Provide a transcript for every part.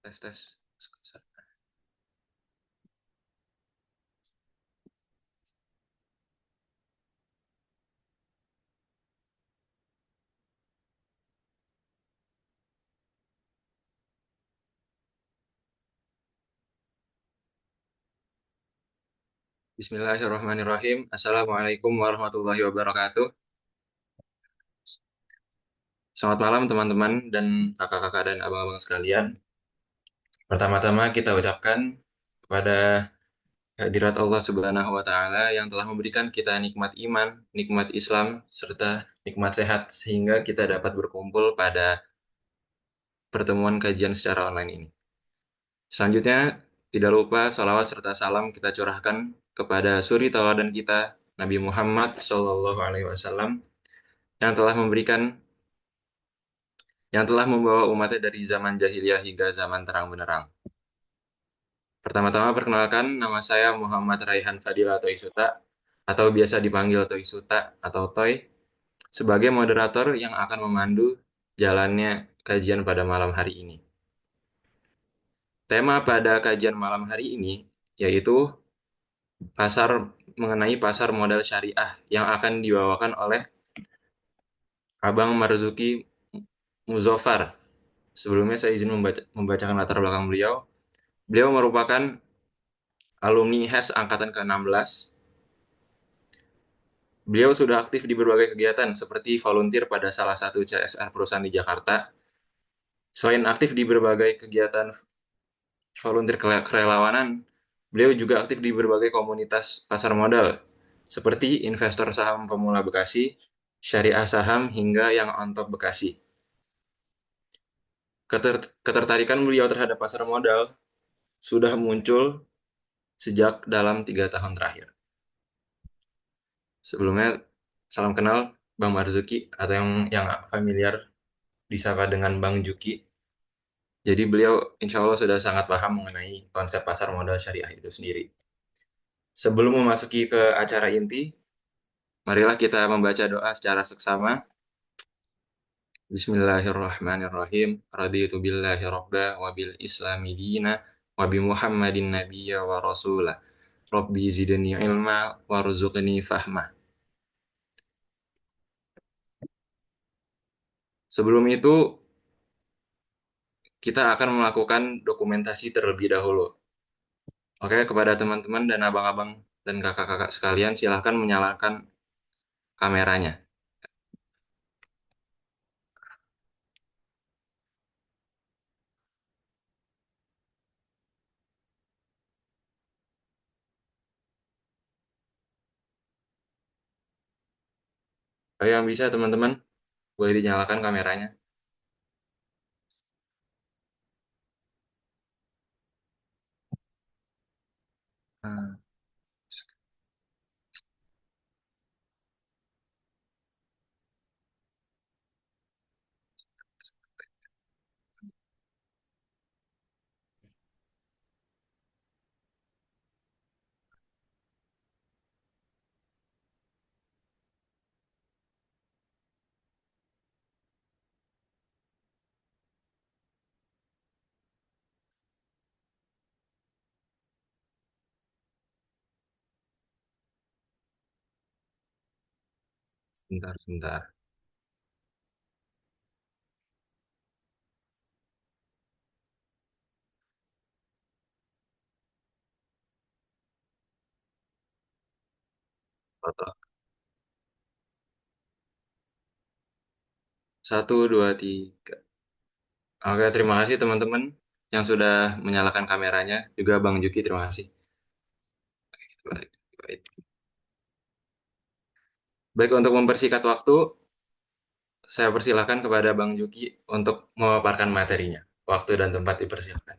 Tes tes. Bismillahirrahmanirrahim. Assalamualaikum warahmatullahi wabarakatuh. Selamat malam teman-teman dan kakak-kakak dan abang-abang sekalian. Pertama-tama kita ucapkan kepada hadirat Allah Subhanahu wa taala yang telah memberikan kita nikmat iman, nikmat Islam serta nikmat sehat sehingga kita dapat berkumpul pada pertemuan kajian secara online ini. Selanjutnya, tidak lupa salawat serta salam kita curahkan kepada suri tauladan kita Nabi Muhammad SAW yang telah membawa umatnya dari zaman jahiliyah hingga zaman terang benderang. Pertama-tama perkenalkan, nama saya Muhammad Raihan Fadil atau Isuta, atau biasa dipanggil Toy Suta atau Toy, sebagai moderator yang akan memandu jalannya kajian pada malam hari ini. Tema pada kajian malam hari ini yaitu pasar mengenai pasar modal syariah yang akan dibawakan oleh Abang Marzuki Muzaffar. Sebelumnya saya izin membacakan latar belakang beliau. Beliau merupakan alumni HES angkatan ke-16. Beliau sudah aktif di berbagai kegiatan seperti volunteer pada salah satu CSR perusahaan di Jakarta. Selain aktif di berbagai kegiatan volunteer kerelawanan, beliau juga aktif di berbagai komunitas pasar modal seperti investor saham pemula Bekasi, syariah saham hingga yang on top Bekasi. Ketertarikan beliau terhadap pasar modal sudah muncul sejak dalam 3 tahun terakhir. Sebelumnya, salam kenal Bang Marzuki atau yang familiar disapa dengan Bang Juki. Jadi beliau insya Allah sudah sangat paham mengenai konsep pasar modal syariah itu sendiri. Sebelum memasuki ke acara inti, marilah kita membaca doa secara seksama. Bismillahirrahmanirrahim. Raditu billahi rabba wa bil islami dina wa bi Muhammadin nabiyya wa rasulah. Rabbi zidni ilma warzuqni fahma. Sebelum itu, kita akan melakukan dokumentasi terlebih dahulu. Oke, kepada teman-teman dan abang-abang dan kakak-kakak sekalian, silahkan menyalakan kameranya. Kalau yang bisa, teman-teman, boleh dinyalakan kameranya. Nah, sebentar, sebentar. Foto. Satu, dua, tiga. Oke, terima kasih teman-teman yang sudah menyalakan kameranya. Juga Bang Juki, terima kasih. Baik, baik. Baik, untuk mempersingkat waktu, saya persilahkan kepada Bang Juki untuk memaparkan materinya. Waktu dan tempat dipersilahkan.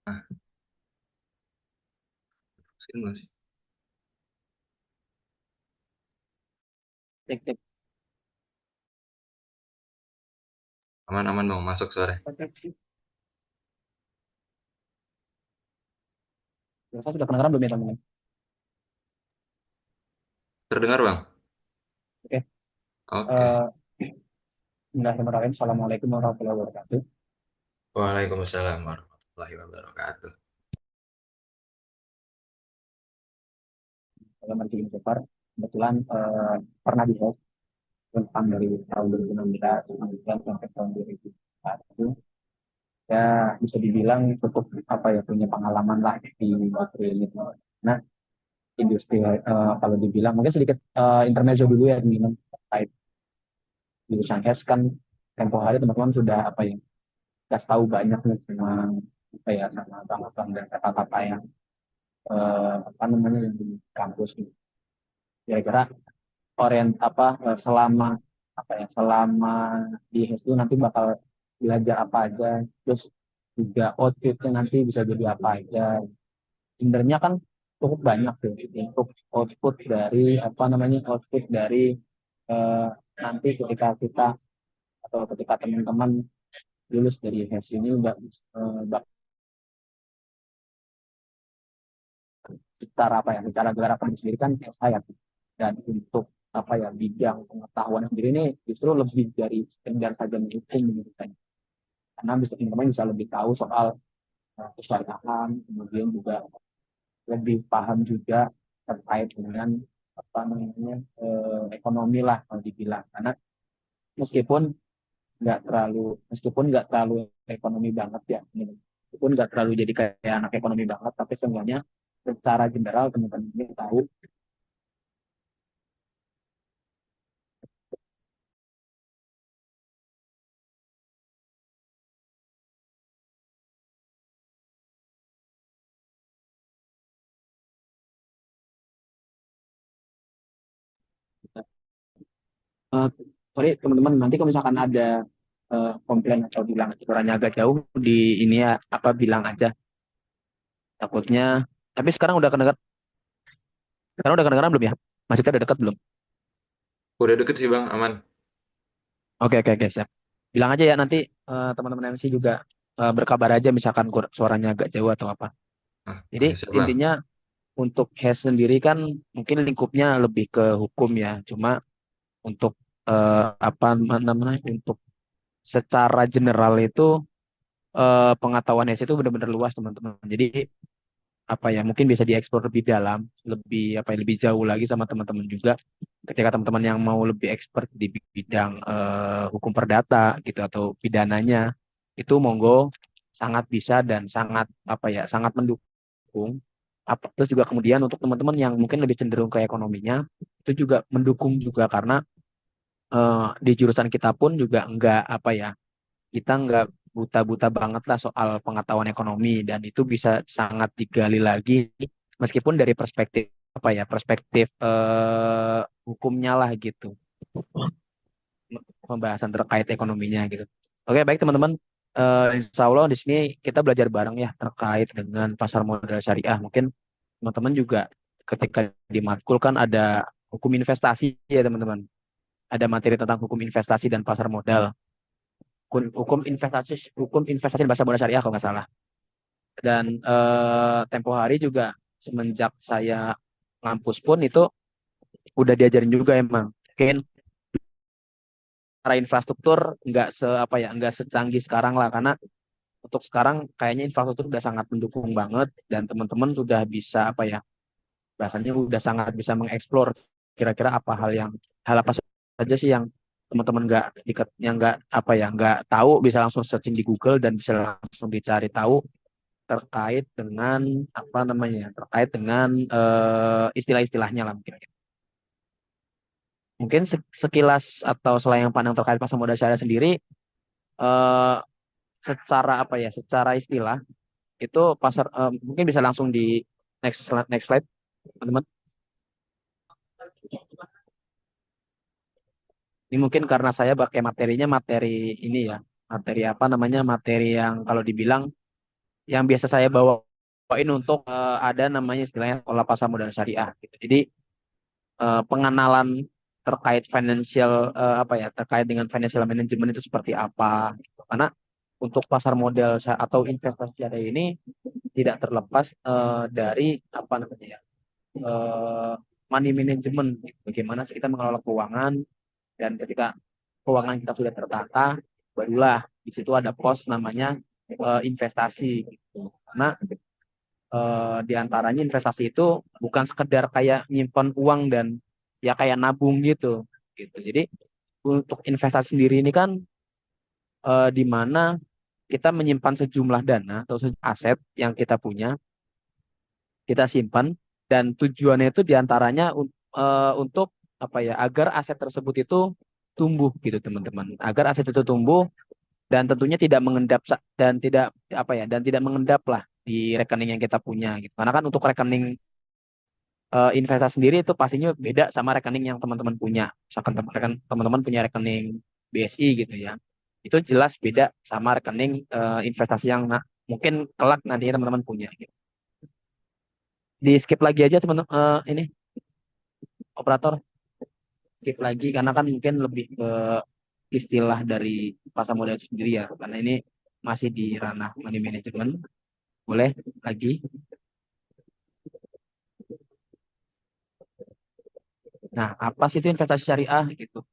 Nah, sini dulu sih. Cek cek Aman-aman dong, masuk sore. cek. Saya sudah kedengaran belum ya teman-teman? Terdengar, Bang? Oke. Oke. eh Bismillahirrahmanirrahim. Assalamualaikum warahmatullahi wabarakatuh. Waalaikumsalam warahmatullahi wabarakatuh. Saya Martin Jafar. Kebetulan pernah di host tentang dari tahun 2016 kemudian sampai tahun 2021. Ya bisa dibilang cukup apa ya, punya pengalaman lah di industri ini. Nah, industri kalau dibilang mungkin sedikit intermezzo dulu ya teman-teman, terkait jurusan HES kan. Tempo hari teman-teman sudah apa ya, kasih tahu banyak nih sama apa ya, sama bang-bang dan kakak-kakak yang apa namanya, yang di kampus gitu. Kira-kira selama apa ya, selama di HES itu nanti bakal belajar apa aja, terus juga outfitnya nanti bisa jadi apa aja. Sebenarnya kan cukup banyak tuh untuk output dari apa namanya, output dari eh, nanti ketika kita atau ketika teman-teman lulus dari HES ini udah secara apa ya, secara gelar akademik sendiri kan saya, dan untuk apa ya, bidang pengetahuan sendiri ini justru lebih dari sekedar saja menghitung menurut saya, karena bisa teman-teman bisa lebih tahu soal kesyariahan, kemudian juga lebih paham juga terkait dengan apa namanya, ekonomi lah kalau dibilang, karena meskipun meskipun nggak terlalu ekonomi banget ya, meskipun nggak terlalu jadi kayak anak ekonomi banget, tapi sebenarnya secara general teman-teman ini tahu. Eh, Sorry teman-teman, nanti kalau misalkan ada komplain atau bilang suaranya agak jauh di ini ya, apa bilang aja, takutnya. Tapi sekarang udah kedengeran belum ya? Maksudnya udah dekat belum? Udah deket sih Bang, aman. Oke, oke, oke, siap. Bilang aja ya nanti, teman-teman MC juga berkabar aja misalkan suaranya agak jauh atau apa. Ah, Jadi oke, siap Bang. intinya untuk HES sendiri kan mungkin lingkupnya lebih ke hukum ya. Cuma untuk apa namanya, untuk secara general itu pengetahuan HES itu benar-benar luas teman-teman. Jadi apa ya, mungkin bisa dieksplor lebih dalam, lebih apa ya, lebih jauh lagi sama teman-teman juga. Ketika teman-teman yang mau lebih expert di bidang hukum perdata gitu atau pidananya, itu monggo, sangat bisa dan sangat apa ya, sangat mendukung. Terus juga kemudian untuk teman-teman yang mungkin lebih cenderung ke ekonominya, itu juga mendukung juga, karena di jurusan kita pun juga enggak apa ya, kita nggak buta-buta banget lah soal pengetahuan ekonomi, dan itu bisa sangat digali lagi meskipun dari perspektif apa ya, perspektif hukumnya lah gitu, pembahasan terkait ekonominya gitu. Oke, baik teman-teman. Insya Allah di sini kita belajar bareng ya terkait dengan pasar modal syariah. Mungkin teman-teman juga ketika di matkul kan ada hukum investasi ya teman-teman. Ada materi tentang hukum investasi dan pasar modal. Hukum investasi dan pasar modal syariah kalau nggak salah. Dan tempo hari juga semenjak saya ngampus pun itu udah diajarin juga emang. Mungkin secara infrastruktur nggak se apa ya, nggak secanggih sekarang lah, karena untuk sekarang kayaknya infrastruktur udah sangat mendukung banget, dan teman-teman sudah bisa apa ya, bahasanya udah sangat bisa mengeksplor kira-kira hal apa saja sih yang teman-teman yang nggak apa ya, nggak tahu, bisa langsung searching di Google dan bisa langsung dicari tahu terkait dengan apa namanya, terkait dengan istilah-istilahnya lah mungkin. Mungkin sekilas atau selayang pandang terkait pasar modal syariah sendiri, eh, secara apa ya, secara istilah itu mungkin bisa langsung di next slide teman-teman. Ini mungkin karena saya pakai materinya materi ini ya, materi apa namanya, materi yang kalau dibilang yang biasa saya bawain untuk ada namanya istilahnya sekolah pasar modal syariah gitu. Jadi pengenalan terkait apa ya, terkait dengan financial management itu seperti apa gitu. Karena untuk pasar modal atau investasi syariah ini tidak terlepas dari apa namanya ya, money management, gitu. Bagaimana sih kita mengelola keuangan, dan ketika keuangan kita sudah tertata, barulah di situ ada pos namanya investasi gitu. Karena di antaranya investasi itu bukan sekedar kayak nyimpan uang dan ya kayak nabung gitu gitu. Jadi untuk investasi sendiri ini kan di mana kita menyimpan sejumlah dana atau aset yang kita punya, kita simpan, dan tujuannya itu diantaranya untuk apa ya, agar aset tersebut itu tumbuh gitu teman-teman, agar aset itu tumbuh dan tentunya tidak mengendap dan tidak apa ya, dan tidak mengendap lah di rekening yang kita punya gitu. Karena kan untuk rekening investasi sendiri itu pastinya beda sama rekening yang teman-teman punya. Misalkan teman-teman punya rekening BSI gitu ya, itu jelas beda sama rekening investasi yang mungkin kelak nantinya teman-teman punya gitu. Di skip lagi aja teman-teman, ini operator, skip lagi karena kan mungkin lebih ke istilah dari pasar modal itu sendiri ya, karena ini masih di ranah money management. Boleh lagi. Nah, apa sih itu investasi syariah gitu?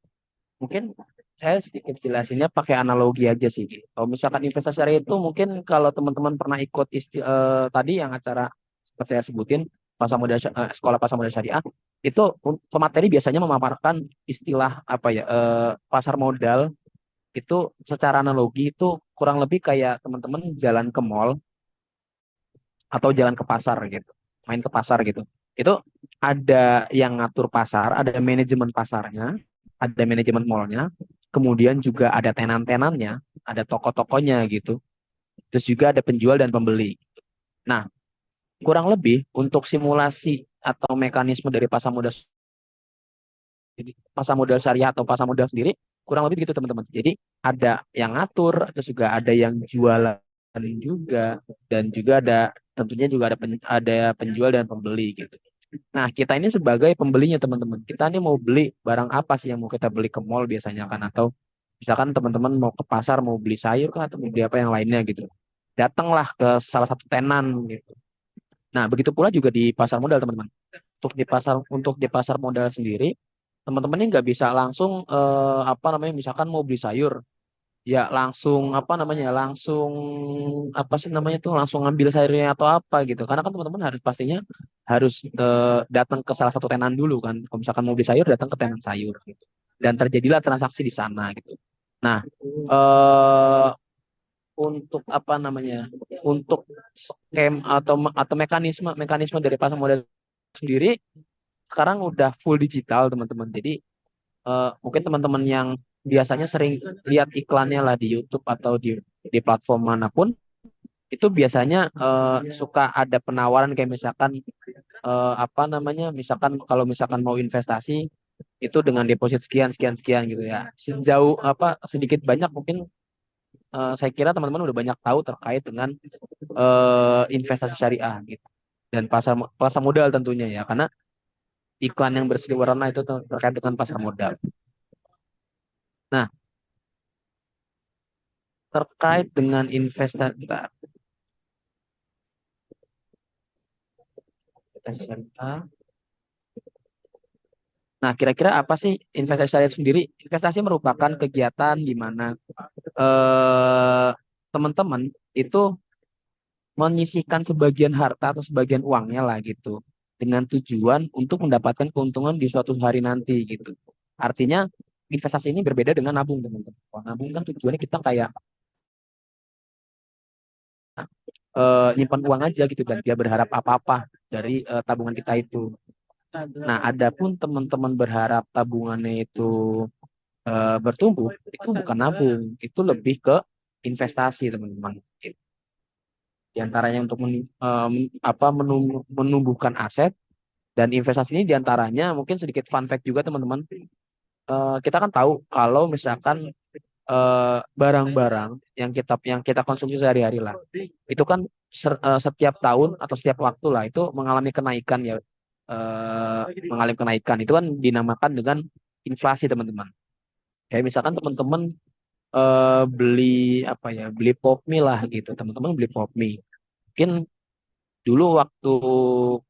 Mungkin saya sedikit jelasinnya pakai analogi aja sih. Kalau misalkan investasi syariah itu, mungkin kalau teman-teman pernah ikut tadi yang acara seperti saya sebutin, sekolah pasar modal syariah, itu pemateri biasanya memaparkan istilah apa ya, pasar modal itu secara analogi itu kurang lebih kayak teman-teman jalan ke mall atau jalan ke pasar gitu, main ke pasar gitu. Itu ada yang ngatur pasar, ada manajemen pasarnya, ada manajemen mallnya, kemudian juga ada tenan-tenannya, ada toko-tokonya gitu. Terus juga ada penjual dan pembeli. Nah, kurang lebih untuk simulasi atau mekanisme dari pasar modal syariah atau pasar modal sendiri kurang lebih gitu teman-teman. Jadi ada yang ngatur, terus juga ada yang jualan juga, dan juga ada tentunya juga ada penjual dan pembeli gitu. Nah, kita ini sebagai pembelinya teman-teman. Kita ini mau beli barang apa sih yang mau kita beli ke mall biasanya kan, atau misalkan teman-teman mau ke pasar mau beli sayur kah atau mau beli apa yang lainnya gitu. Datanglah ke salah satu tenan gitu. Nah, begitu pula juga di pasar modal teman-teman. Untuk di pasar modal sendiri, teman-teman ini nggak bisa langsung apa namanya, misalkan mau beli sayur, ya langsung apa namanya, langsung apa sih namanya tuh, langsung ngambil sayurnya atau apa gitu. Karena kan teman-teman harus pastinya harus datang ke salah satu tenan dulu kan. Kalau misalkan mau beli sayur, datang ke tenan sayur gitu. Dan terjadilah transaksi di sana gitu. Nah, eh untuk apa namanya, untuk scam atau mekanisme mekanisme dari pasar modal sendiri sekarang udah full digital teman-teman. Jadi mungkin teman-teman yang biasanya sering lihat iklannya lah di YouTube atau di platform manapun, itu biasanya suka ada penawaran kayak misalkan apa namanya, misalkan kalau misalkan mau investasi itu dengan deposit sekian sekian sekian gitu ya. Sejauh apa sedikit banyak mungkin saya kira teman-teman udah banyak tahu terkait dengan investasi syariah gitu, dan pasar pasar modal tentunya ya, karena iklan yang berseliweran itu terkait dengan pasar modal. Nah, terkait dengan investasi syariah. Nah, kira-kira apa sih investasi syariah sendiri? Investasi merupakan kegiatan di mana eh, teman-teman itu menyisihkan sebagian harta atau sebagian uangnya lah gitu, dengan tujuan untuk mendapatkan keuntungan di suatu hari nanti gitu. Artinya investasi ini berbeda dengan nabung teman-teman. Kalau nabung kan tujuannya kita kayak nyimpan uang aja gitu, dan dia berharap apa-apa dari tabungan kita itu. Nah, adapun teman-teman berharap tabungannya itu bertumbuh, itu bukan nabung, itu lebih ke investasi teman-teman. Di antaranya untuk apa, menumbuhkan aset, dan investasi ini diantaranya mungkin sedikit fun fact juga teman-teman. Kita kan tahu kalau misalkan barang-barang yang kita konsumsi sehari-hari lah, itu kan setiap tahun atau setiap waktu lah itu mengalami kenaikan ya, eh, mengalami kenaikan itu kan dinamakan dengan inflasi teman-teman. Kayak misalkan teman-teman beli apa ya, beli pop mie lah gitu, teman-teman beli pop mie mungkin Dulu waktu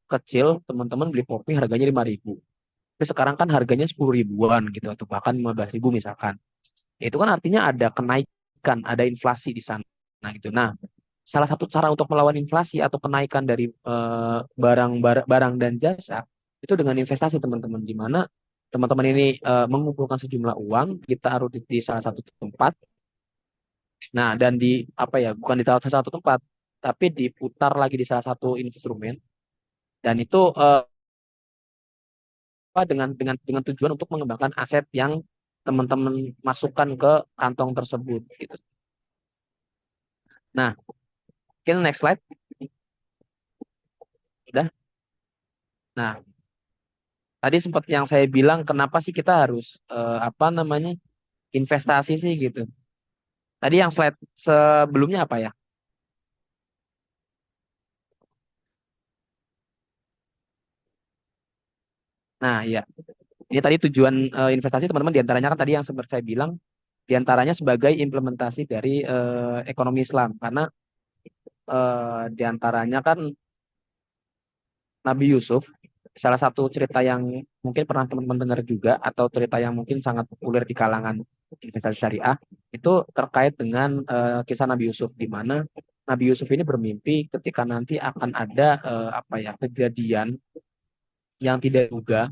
kecil teman-teman beli kopi harganya 5.000. Tapi sekarang kan harganya 10 ribuan gitu atau bahkan 15.000 misalkan. Itu kan artinya ada kenaikan, ada inflasi di sana. Nah gitu. Nah, salah satu cara untuk melawan inflasi atau kenaikan dari barang dan jasa itu dengan investasi teman-teman. Di mana teman-teman ini mengumpulkan sejumlah uang, ditaruh di salah satu tempat. Nah, dan di apa ya, bukan ditaruh di salah satu tempat, tapi diputar lagi di salah satu instrumen. Dan itu apa, dengan tujuan untuk mengembangkan aset yang teman-teman masukkan ke kantong tersebut gitu. Nah, mungkin next slide. Udah. Nah, tadi sempat yang saya bilang kenapa sih kita harus apa namanya investasi sih gitu. Tadi yang slide sebelumnya apa ya? Nah, iya. Ini tadi tujuan investasi teman-teman diantaranya kan tadi yang seperti saya bilang diantaranya sebagai implementasi dari ekonomi Islam karena diantaranya kan Nabi Yusuf, salah satu cerita yang mungkin pernah teman-teman dengar juga, atau cerita yang mungkin sangat populer di kalangan investasi syariah, itu terkait dengan kisah Nabi Yusuf, di mana Nabi Yusuf ini bermimpi ketika nanti akan ada apa ya kejadian yang tidak duga,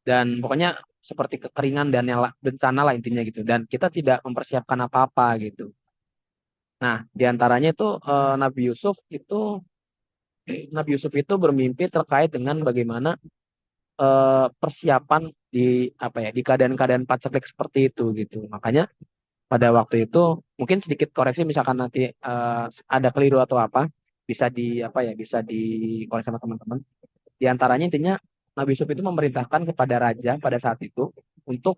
dan pokoknya seperti kekeringan dan yang bencana lah intinya gitu, dan kita tidak mempersiapkan apa-apa gitu. Nah, diantaranya itu Nabi Yusuf itu bermimpi terkait dengan bagaimana persiapan di apa ya di keadaan-keadaan paceklik seperti itu gitu. Makanya pada waktu itu mungkin sedikit koreksi misalkan nanti ada keliru atau apa bisa di apa ya bisa dikoreksi sama teman-teman. Di antaranya intinya Nabi Yusuf itu memerintahkan kepada raja pada saat itu untuk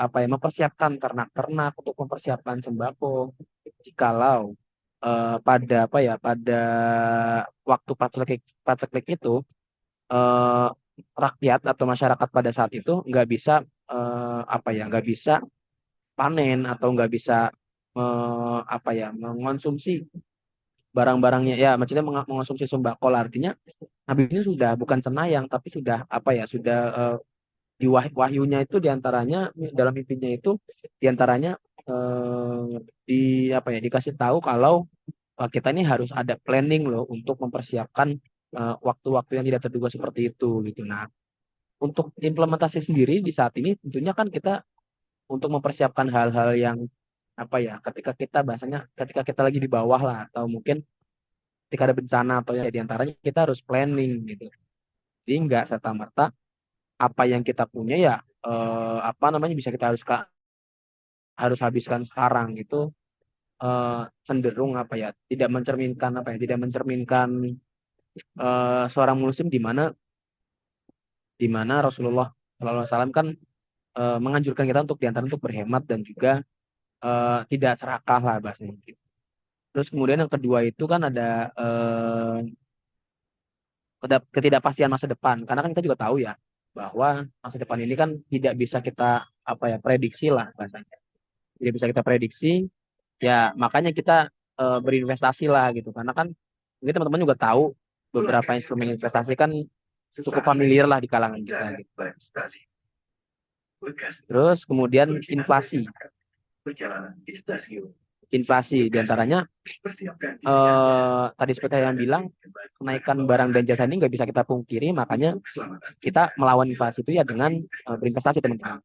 apa ya mempersiapkan ternak-ternak untuk mempersiapkan sembako jikalau pada apa ya pada waktu paceklik itu eh, rakyat atau masyarakat pada saat itu nggak bisa apa ya nggak bisa panen atau nggak bisa apa ya mengonsumsi barang-barangnya ya maksudnya mengonsumsi sembako lah. Artinya Nabi ini sudah bukan cenayang tapi sudah apa ya sudah di wahyunya itu diantaranya dalam mimpinya itu diantaranya di apa ya dikasih tahu kalau kita ini harus ada planning loh untuk mempersiapkan waktu-waktu yang tidak terduga seperti itu gitu. Nah, untuk implementasi sendiri di saat ini tentunya kan kita untuk mempersiapkan hal-hal yang apa ya ketika kita lagi di bawah lah atau mungkin ketika ada bencana atau ya diantaranya kita harus planning gitu. Jadi nggak serta merta apa yang kita punya ya apa namanya bisa kita harus habiskan sekarang gitu cenderung apa ya tidak mencerminkan seorang muslim di mana Rasulullah SAW kan menganjurkan kita untuk diantara untuk berhemat dan juga tidak serakah lah bahasanya gitu. Terus kemudian yang kedua itu kan ada ketidakpastian masa depan. Karena kan kita juga tahu ya bahwa masa depan ini kan tidak bisa kita apa ya prediksi lah bahasanya. Tidak bisa kita prediksi. Ya makanya kita berinvestasi lah gitu. Karena kan mungkin teman-teman juga tahu beberapa instrumen investasi kan cukup familiar lah di kalangan kita gitu. Terus kemudian inflasi diantaranya tadi seperti yang bilang kenaikan barang dan jasa ini nggak bisa kita pungkiri, makanya kita melawan inflasi itu ya dengan berinvestasi teman-teman.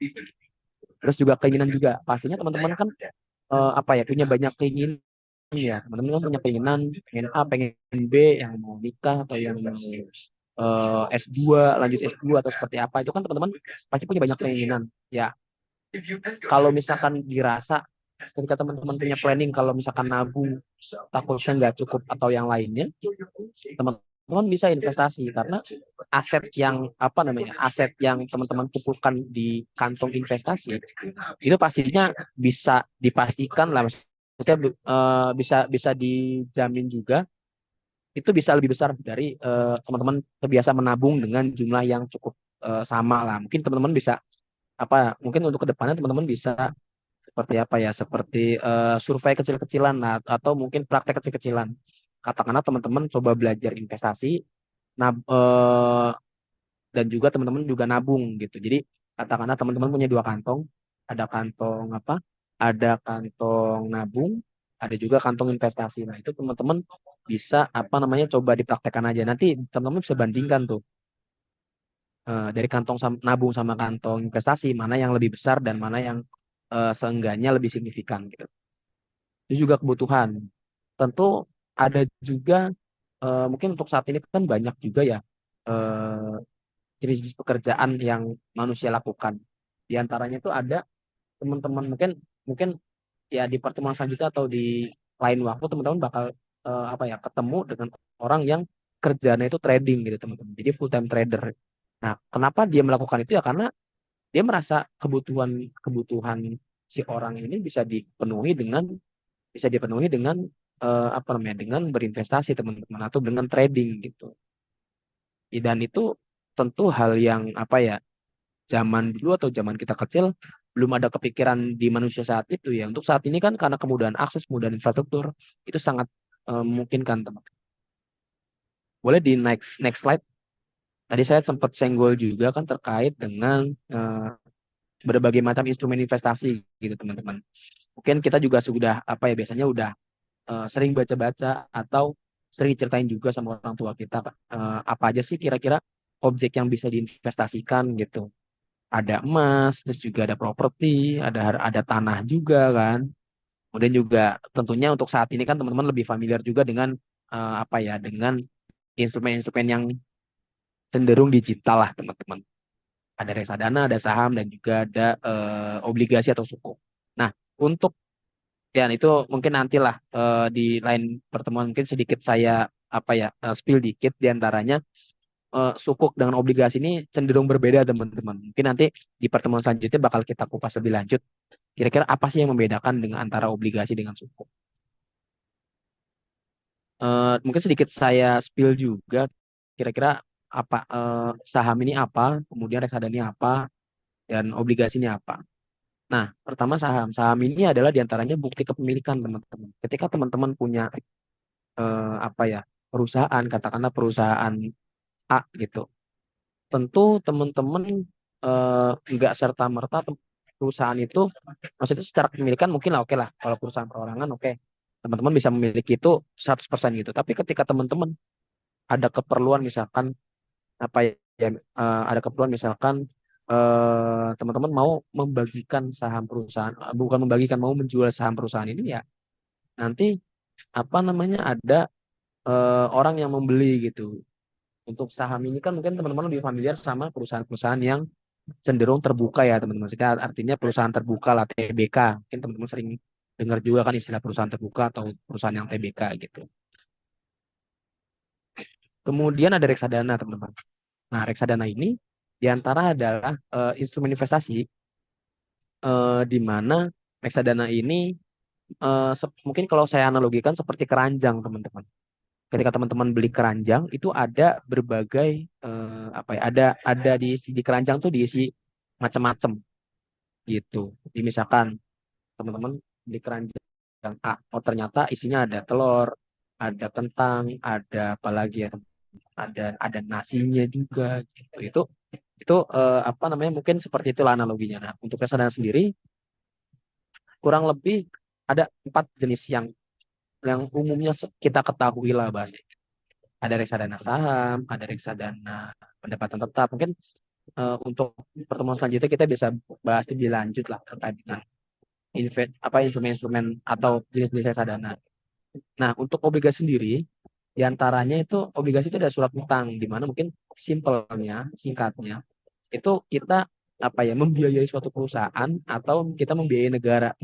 Terus juga keinginan juga pastinya teman-teman kan apa ya punya banyak keinginan ya teman-teman kan punya keinginan pengen A pengen B yang mau nikah atau yang mau S2 lanjut S2 atau seperti apa itu kan teman-teman pasti punya banyak keinginan ya. Kalau misalkan dirasa ketika teman-teman punya planning kalau misalkan nabung takutnya nggak cukup atau yang lainnya, teman-teman bisa investasi karena aset yang teman-teman kumpulkan di kantong investasi itu pastinya bisa dipastikan lah, maksudnya bisa bisa dijamin juga itu bisa lebih besar dari teman-teman terbiasa menabung dengan jumlah yang cukup sama lah. Mungkin teman-teman bisa apa mungkin untuk kedepannya teman-teman bisa seperti apa ya seperti survei kecil-kecilan lah atau mungkin praktek kecil-kecilan katakanlah teman-teman coba belajar investasi, dan juga teman-teman juga nabung gitu. Jadi katakanlah teman-teman punya dua kantong, ada kantong apa? Ada kantong nabung, ada juga kantong investasi. Nah, itu teman-teman bisa apa namanya coba dipraktekkan aja. Nanti teman-teman bisa bandingkan tuh dari kantong nabung sama kantong investasi mana yang lebih besar dan mana yang seenggaknya lebih signifikan gitu. Itu juga kebutuhan. Tentu ada juga mungkin untuk saat ini kan banyak juga ya eh, jenis-jenis pekerjaan yang manusia lakukan. Di antaranya itu ada teman-teman mungkin mungkin ya di pertemuan selanjutnya atau di lain waktu teman-teman bakal apa ya ketemu dengan orang yang kerjanya itu trading gitu teman-teman. Jadi full time trader. Nah, kenapa dia melakukan itu ya karena dia merasa kebutuhan kebutuhan si orang ini bisa dipenuhi dengan apa namanya dengan berinvestasi teman-teman atau dengan trading gitu. Dan itu tentu hal yang apa ya zaman dulu atau zaman kita kecil belum ada kepikiran di manusia saat itu ya. Untuk saat ini kan karena kemudahan akses, kemudahan infrastruktur itu sangat memungkinkan teman. Boleh di next next slide. Tadi saya sempat senggol juga kan terkait dengan eh, berbagai macam instrumen investasi gitu teman-teman. Mungkin kita juga sudah apa ya biasanya udah sering baca-baca atau sering ceritain juga sama orang tua kita apa aja sih kira-kira objek yang bisa diinvestasikan gitu. Ada emas, terus juga ada properti, ada tanah juga kan. Kemudian juga tentunya untuk saat ini kan teman-teman lebih familiar juga dengan apa ya, dengan instrumen-instrumen yang cenderung digital lah teman-teman. Ada reksadana, ada saham dan juga ada obligasi atau sukuk. Nah, untuk ya itu mungkin nantilah di lain pertemuan mungkin sedikit saya apa ya spill dikit di antaranya sukuk dengan obligasi ini cenderung berbeda teman-teman. Mungkin nanti di pertemuan selanjutnya bakal kita kupas lebih lanjut. Kira-kira apa sih yang membedakan dengan antara obligasi dengan sukuk? Mungkin sedikit saya spill juga. Kira-kira apa saham ini apa, kemudian reksadana ini apa, dan obligasi ini apa. Nah, pertama saham. Saham ini adalah diantaranya bukti kepemilikan teman-teman. Ketika teman-teman punya apa ya perusahaan, katakanlah perusahaan A gitu. Tentu teman-teman nggak serta merta perusahaan itu, maksudnya secara kepemilikan mungkin lah oke lah. Kalau perusahaan perorangan oke, teman-teman bisa memiliki itu 100% gitu. Tapi ketika teman-teman ada keperluan misalkan apa ya ada keperluan misalkan teman-teman mau membagikan saham perusahaan, bukan membagikan, mau menjual saham perusahaan ini ya nanti apa namanya ada orang yang membeli gitu. Untuk saham ini kan mungkin teman-teman lebih familiar sama perusahaan-perusahaan yang cenderung terbuka ya teman-teman. Maksudnya artinya perusahaan terbuka lah TBK. Mungkin teman-teman sering dengar juga kan istilah perusahaan terbuka atau perusahaan yang TBK gitu. Kemudian ada reksadana teman-teman. Nah reksadana ini diantara adalah instrumen investasi di mana reksadana ini mungkin kalau saya analogikan seperti keranjang teman-teman. Ketika teman-teman beli keranjang itu ada berbagai apa ya ada di keranjang tuh diisi macam-macam gitu. Jadi misalkan teman-teman beli keranjang A, oh ternyata isinya ada telur, ada kentang, ada apa lagi ya, ada nasinya juga gitu. Itu apa namanya mungkin seperti itulah analoginya. Nah, untuk reksadana sendiri kurang lebih ada 4 jenis yang umumnya kita ketahui lah bahasnya. Ada reksadana saham, ada reksadana pendapatan tetap. Mungkin untuk pertemuan selanjutnya kita bisa bahas lebih lanjut lah terkait dengan apa instrumen-instrumen atau jenis-jenis reksadana. Nah, untuk obligasi sendiri, diantaranya itu obligasi itu ada surat utang, di mana mungkin simpelnya, singkatnya, itu kita apa ya membiayai suatu perusahaan atau kita membiayai negara.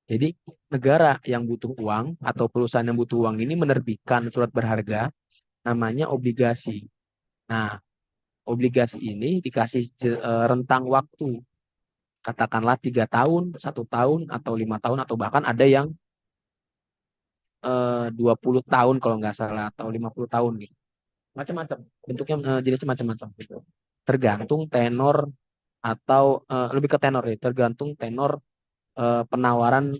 Jadi negara yang butuh uang atau perusahaan yang butuh uang ini menerbitkan surat berharga namanya obligasi. Nah, obligasi ini dikasih rentang waktu, katakanlah 3 tahun, 1 tahun, atau 5 tahun, atau bahkan ada yang 20 tahun kalau nggak salah, atau 50 tahun gitu. Macam-macam. Bentuknya jenisnya macam-macam gitu. Tergantung tenor atau lebih ke tenor ya, tergantung tenor penawaran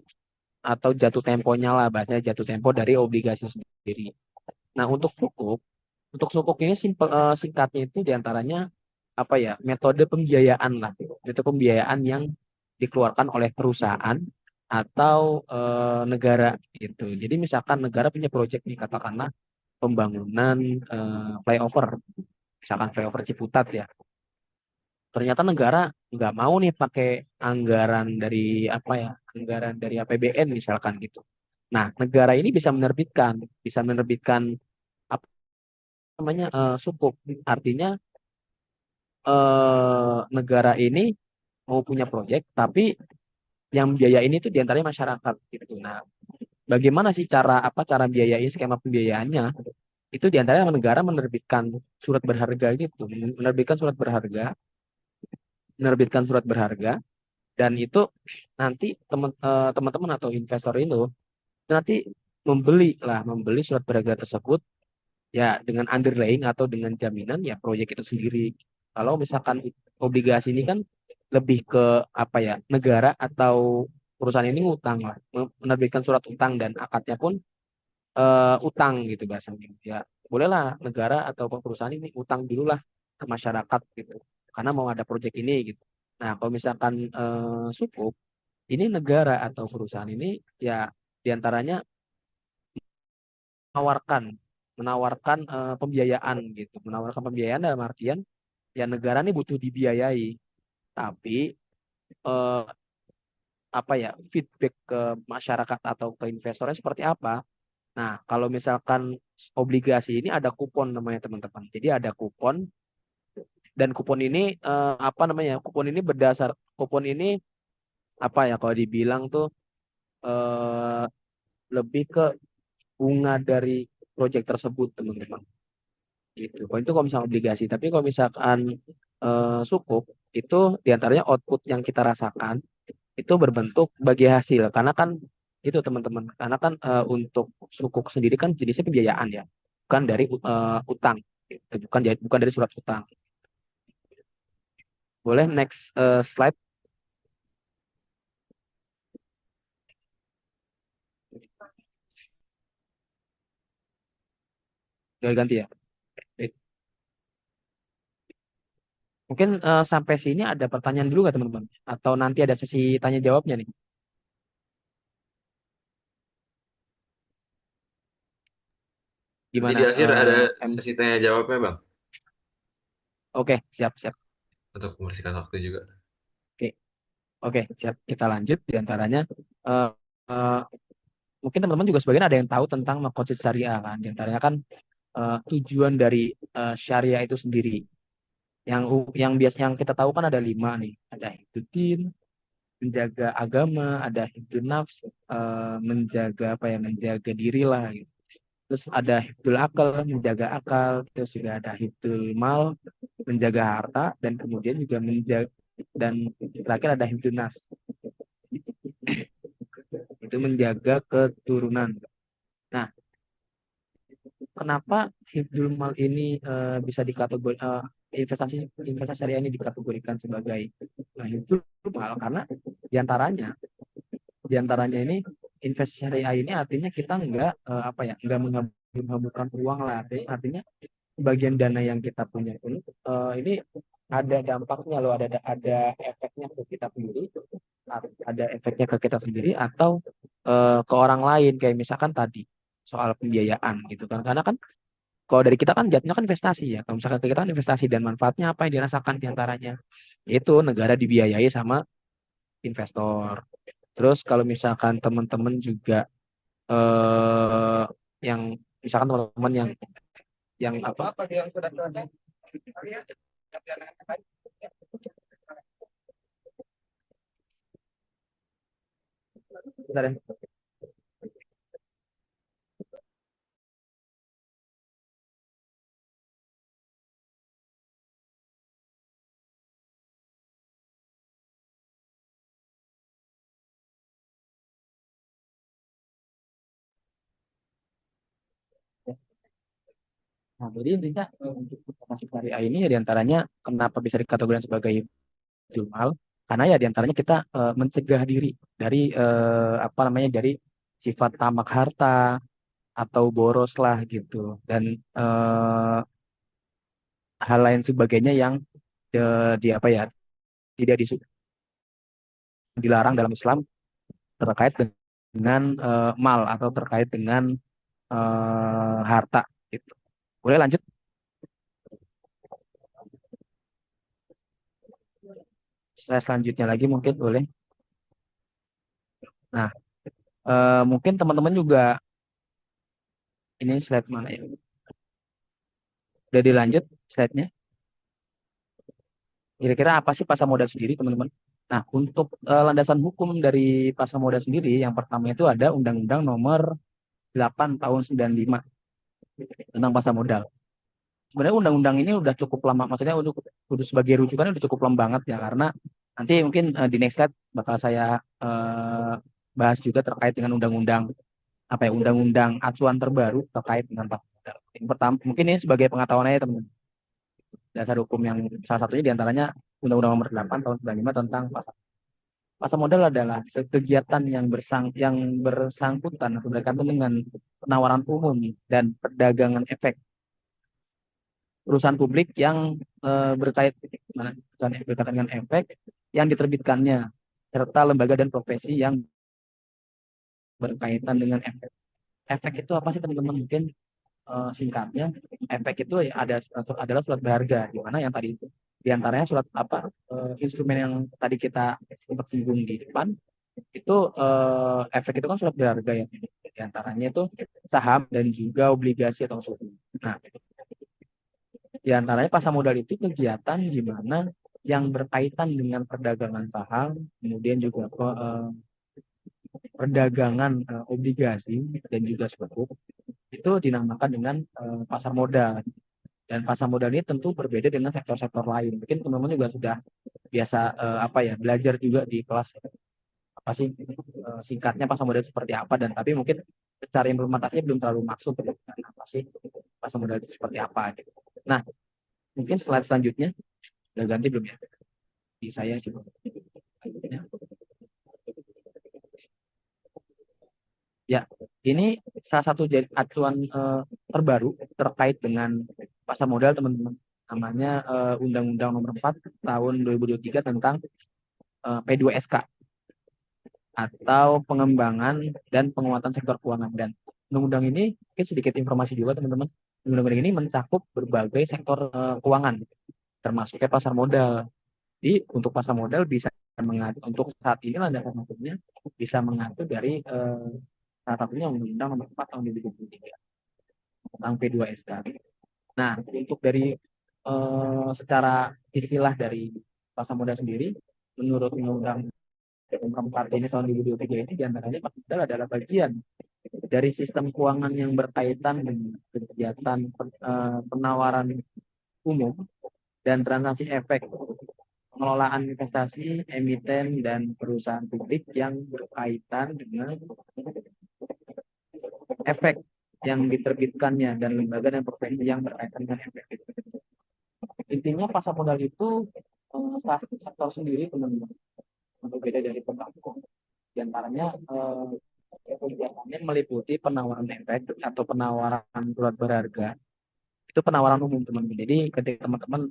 atau jatuh temponya lah, bahasanya jatuh tempo dari obligasi sendiri. Nah, untuk sukuk ini singkatnya itu diantaranya apa ya, metode pembiayaan lah, metode pembiayaan yang dikeluarkan oleh perusahaan atau negara gitu. Jadi misalkan negara punya proyek nih, katakanlah pembangunan flyover, misalkan flyover Ciputat ya. Ternyata negara nggak mau nih pakai anggaran dari apa ya, anggaran dari APBN misalkan gitu. Nah, negara ini bisa menerbitkan apa namanya, sukuk. Artinya negara ini mau punya proyek, tapi yang biaya ini tuh diantaranya masyarakat gitu. Nah, bagaimana sih cara biayain, skema pembiayaannya? Itu diantaranya negara menerbitkan surat berharga gitu, menerbitkan surat berharga, menerbitkan surat berharga, dan itu nanti teman-teman atau investor itu nanti membeli surat berharga tersebut ya dengan underlying atau dengan jaminan ya proyek itu sendiri. Kalau misalkan obligasi ini kan lebih ke apa ya, negara atau perusahaan ini ngutang lah, menerbitkan surat utang dan akadnya pun utang gitu bahasanya. Ya bolehlah negara atau perusahaan ini utang dulu lah ke masyarakat gitu, karena mau ada proyek ini gitu. Nah, kalau misalkan sukuk ini, negara atau perusahaan ini ya diantaranya menawarkan menawarkan pembiayaan gitu, menawarkan pembiayaan dalam artian ya negara ini butuh dibiayai, tapi eh, apa ya, feedback ke masyarakat atau ke investornya seperti apa. Nah, kalau misalkan obligasi ini ada kupon namanya teman-teman. Jadi ada kupon, dan kupon ini apa namanya? Kupon ini apa ya, kalau dibilang tuh eh, lebih ke bunga dari proyek tersebut teman-teman. Gitu. Kalau misalkan obligasi, tapi kalau misalkan sukuk itu diantaranya output yang kita rasakan itu berbentuk bagi hasil, karena kan itu teman-teman, karena kan untuk sukuk sendiri kan jenisnya pembiayaan ya, bukan dari utang, gitu. Bukan dari surat utang. Boleh next slide, udah ganti ya. Baik. Mungkin sampai sini ada pertanyaan dulu nggak teman-teman? Atau nanti ada sesi tanya jawabnya nih? Nanti Gimana? di akhir ada MC? sesi tanya jawabnya, Bang, Oke, siap, siap. untuk membersihkan waktu juga. Oke, oke, siap. Kita lanjut diantaranya. eh eh, Mungkin teman-teman juga sebagian ada yang tahu tentang makosid syariah kan. Diantaranya kan tujuan dari syariah itu sendiri. Yang kita tahu kan ada 5 nih. Ada hifdzuddin, menjaga agama, ada hifdzun nafs, menjaga apa ya, menjaga diri lah gitu. Terus ada hifdzul akal, menjaga akal. Terus juga ada hifdzul mal, menjaga harta, dan kemudian juga menjaga, dan terakhir ada hifdzun nas, itu menjaga keturunan. Nah, kenapa hifdzul mal ini bisa dikategori investasi investasi syariah ini dikategorikan sebagai hifdzul mal? Karena diantaranya diantaranya ini investasi syariah ini artinya kita nggak apa ya, nggak menghabiskan uang lah. Artinya bagian dana yang kita punya pun ini ada dampaknya loh, ada efeknya ke kita sendiri, ada efeknya ke kita sendiri atau ke orang lain, kayak misalkan tadi soal pembiayaan gitu kan. Karena kan kalau dari kita kan jatuhnya kan investasi ya. Kalau misalkan ke kita kan investasi, dan manfaatnya apa yang dirasakan diantaranya? Itu negara dibiayai sama investor. Terus kalau misalkan teman-teman juga eh yang misalkan teman-teman yang apa? Bentar ya. Nah, jadi intinya untuk investasi syariah ini ya diantaranya kenapa bisa dikategorikan sebagai jurnal. Karena ya diantaranya kita mencegah diri dari apa namanya dari sifat tamak harta atau boros lah gitu dan hal lain sebagainya yang di apa ya tidak dilarang dalam Islam terkait dengan mal atau terkait dengan harta gitu. Boleh lanjut? Slide selanjutnya lagi mungkin boleh. Nah, mungkin teman-teman juga ini slide mana ya? Udah dilanjut slide-nya. Kira-kira apa sih pasar modal sendiri, teman-teman? Nah, untuk landasan hukum dari pasar modal sendiri, yang pertama itu ada Undang-Undang Nomor 8 Tahun 95 tentang pasar modal. Sebenarnya undang-undang ini udah cukup lama, maksudnya udah sebagai rujukan udah cukup lama banget ya, karena nanti mungkin di next slide bakal saya eh, bahas juga terkait dengan undang-undang apa ya, undang-undang acuan terbaru terkait dengan pasar modal. Yang pertama, mungkin ini sebagai pengetahuan aja teman-teman. Dasar hukum yang salah satunya diantaranya Undang-Undang Nomor 8 Tahun 95 tentang pasar. Pasar modal adalah kegiatan yang bersangkutan atau berkaitan dengan penawaran umum dan perdagangan efek perusahaan publik yang berkaitan dengan efek yang diterbitkannya serta lembaga dan profesi yang berkaitan dengan efek. Efek itu apa sih teman-teman? Mungkin singkatnya efek itu ya adalah surat berharga di mana yang tadi itu diantaranya surat apa instrumen yang tadi kita sempat singgung di depan itu efek itu kan surat berharga ya diantaranya itu saham dan juga obligasi atau suku. Nah, diantaranya pasar modal itu kegiatan di mana yang berkaitan dengan perdagangan saham, kemudian juga perdagangan obligasi dan juga suku itu dinamakan dengan pasar modal. Dan pasar modal ini tentu berbeda dengan sektor-sektor lain. Mungkin teman-teman juga sudah biasa apa ya belajar juga di kelas apa sih singkatnya pasar modal itu seperti apa dan tapi mungkin secara implementasinya belum terlalu maksud gitu. Apa sih pasar modal itu seperti apa gitu. Nah, mungkin slide selanjutnya udah ganti belum ya? Di saya sih. Ya, ini salah satu jadi acuan terbaru terkait dengan pasar modal teman-teman. Namanya Undang-Undang Nomor 4 Tahun 2023 tentang P2SK atau pengembangan dan penguatan sektor keuangan. Dan undang-undang ini mungkin sedikit informasi juga teman-teman. Undang-undang ini mencakup berbagai sektor keuangan termasuknya pasar modal. Jadi untuk pasar modal bisa mengatur untuk saat ini landasan hukumnya bisa mengatur dari salah satunya Undang-Undang Nomor 4 Tahun 2023 tentang P2SK. Nah, untuk dari secara istilah dari pasar modal sendiri, menurut Undang-Undang Nomor 4 ini tahun 2023 ini diantaranya pasar modal adalah bagian dari sistem keuangan yang berkaitan dengan kegiatan penawaran umum dan transaksi efek pengelolaan investasi, emiten, dan perusahaan publik yang berkaitan dengan efek yang diterbitkannya dan lembaga dan profesi yang berkaitan dengan efek itu. Intinya pasar modal itu salah satu sektor sendiri teman-teman, berbeda dari pembangunan. Di antaranya kegiatannya meliputi penawaran efek atau penawaran surat berharga. Itu penawaran umum teman-teman. Jadi ketika teman-teman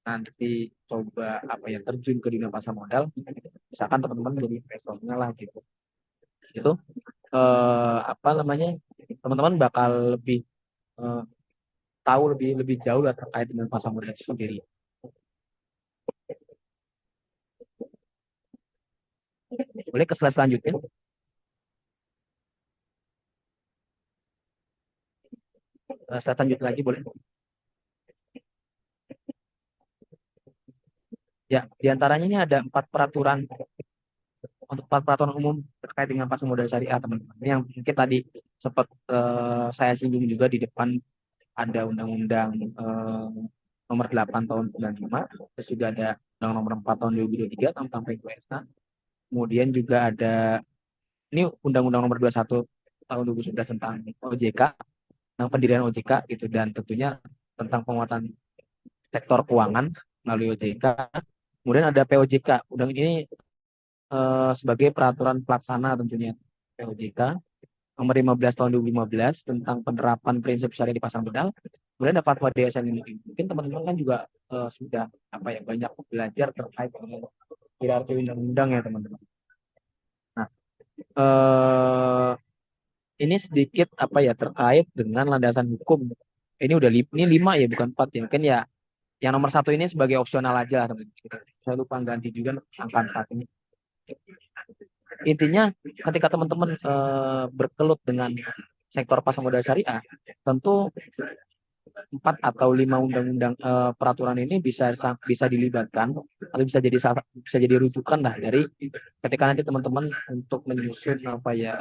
nanti coba apa ya terjun ke dunia pasar modal, misalkan teman-teman jadi investornya lah gitu. Itu apa namanya? Teman-teman bakal lebih eh, tahu lebih lebih jauh lah terkait dengan pasar modal itu sendiri. Boleh ke slide selanjutnya. Slide lanjut lagi boleh. Ya, diantaranya ini ada 4 peraturan untuk 4 peraturan umum terkait dengan pasar modal syariah teman-teman. Ini yang mungkin tadi sempat saya singgung juga di depan ada Undang-Undang Nomor 8 Tahun 95, terus juga ada Undang Nomor 4 Tahun 2023 tentang PKWSK. Kemudian juga ada ini Undang-Undang Nomor 21 Tahun 2011 tentang OJK, tentang pendirian OJK gitu dan tentunya tentang penguatan sektor keuangan melalui OJK. Kemudian ada POJK. Undang ini sebagai peraturan pelaksana tentunya POJK nomor 15 tahun 2015 tentang penerapan prinsip syariah di pasar modal. Kemudian ada fatwa DSN ini. Mungkin teman-teman kan juga sudah apa ya banyak belajar terkait dengan hierarki undang-undang ya teman-teman. Nah, eh, ini sedikit apa ya terkait dengan landasan hukum. Ini udah ini 5 ya bukan 4 ya. Mungkin ya yang nomor satu ini sebagai opsional aja lah teman-teman. Saya lupa ganti juga angka 4 ini. Intinya ketika teman-teman berkelut dengan sektor pasar modal syariah, tentu 4 atau 5 undang-undang peraturan ini bisa dilibatkan atau bisa jadi rujukan lah dari ketika nanti teman-teman untuk menyusun apa ya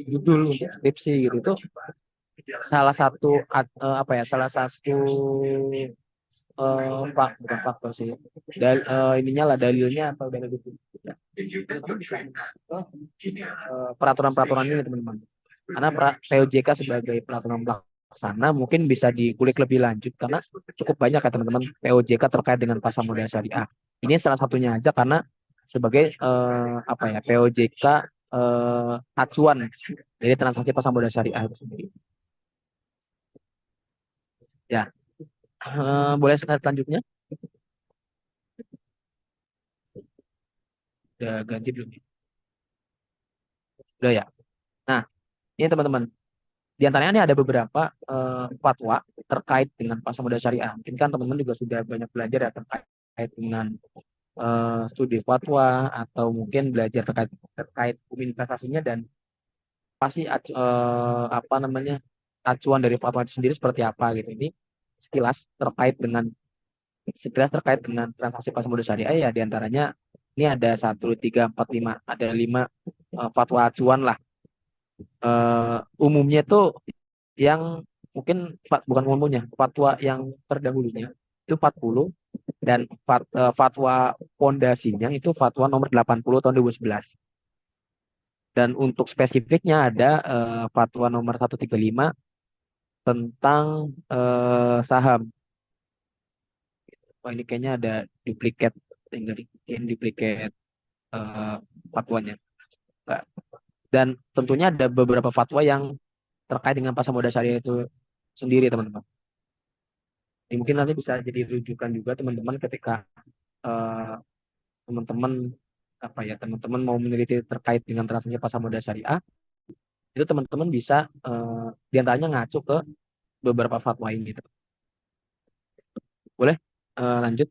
judul untuk skripsi gitu itu salah satu apa ya salah satu pak bukan faktor sih ininya lah dalilnya atau dalil itu peraturan-peraturan ini teman-teman karena POJK sebagai peraturan pelaksana mungkin bisa dikulik lebih lanjut karena cukup banyak ya teman-teman POJK terkait dengan pasar modal syariah ini salah satunya aja karena sebagai apa ya POJK acuan dari transaksi pasar modal syariah itu sendiri ya. Boleh slide selanjutnya udah ganti belum ya? Udah ya. Nah, ini teman-teman. Di antaranya ini ada beberapa fatwa terkait dengan pasar modal syariah. Mungkin kan teman-teman juga sudah banyak belajar ya terkait dengan studi fatwa atau mungkin belajar terkait terkait hukum investasinya dan pasti apa namanya acuan dari fatwa itu sendiri seperti apa gitu. Ini sekilas terkait dengan transaksi pasar modal syariah ya di antaranya ini ada 1, 2, 3, 4, 5 ada 5 fatwa acuan lah. Umumnya tuh yang mungkin bukan umumnya fatwa yang terdahulunya itu 40 dan fatwa pondasinya itu fatwa nomor 80 tahun 2011 dan untuk spesifiknya ada fatwa nomor 135 tentang saham. Wah, ini kayaknya ada duplikat tinggal bikin duplikat eh, fatwanya. Enggak. Dan tentunya ada beberapa fatwa yang terkait dengan pasar modal syariah itu sendiri teman-teman. Ini mungkin nanti bisa jadi rujukan juga teman-teman ketika eh, teman-teman apa ya teman-teman mau meneliti terkait dengan transaksi pasar modal syariah itu teman-teman bisa diantaranya ngacu ke beberapa fatwa ini. Boleh lanjut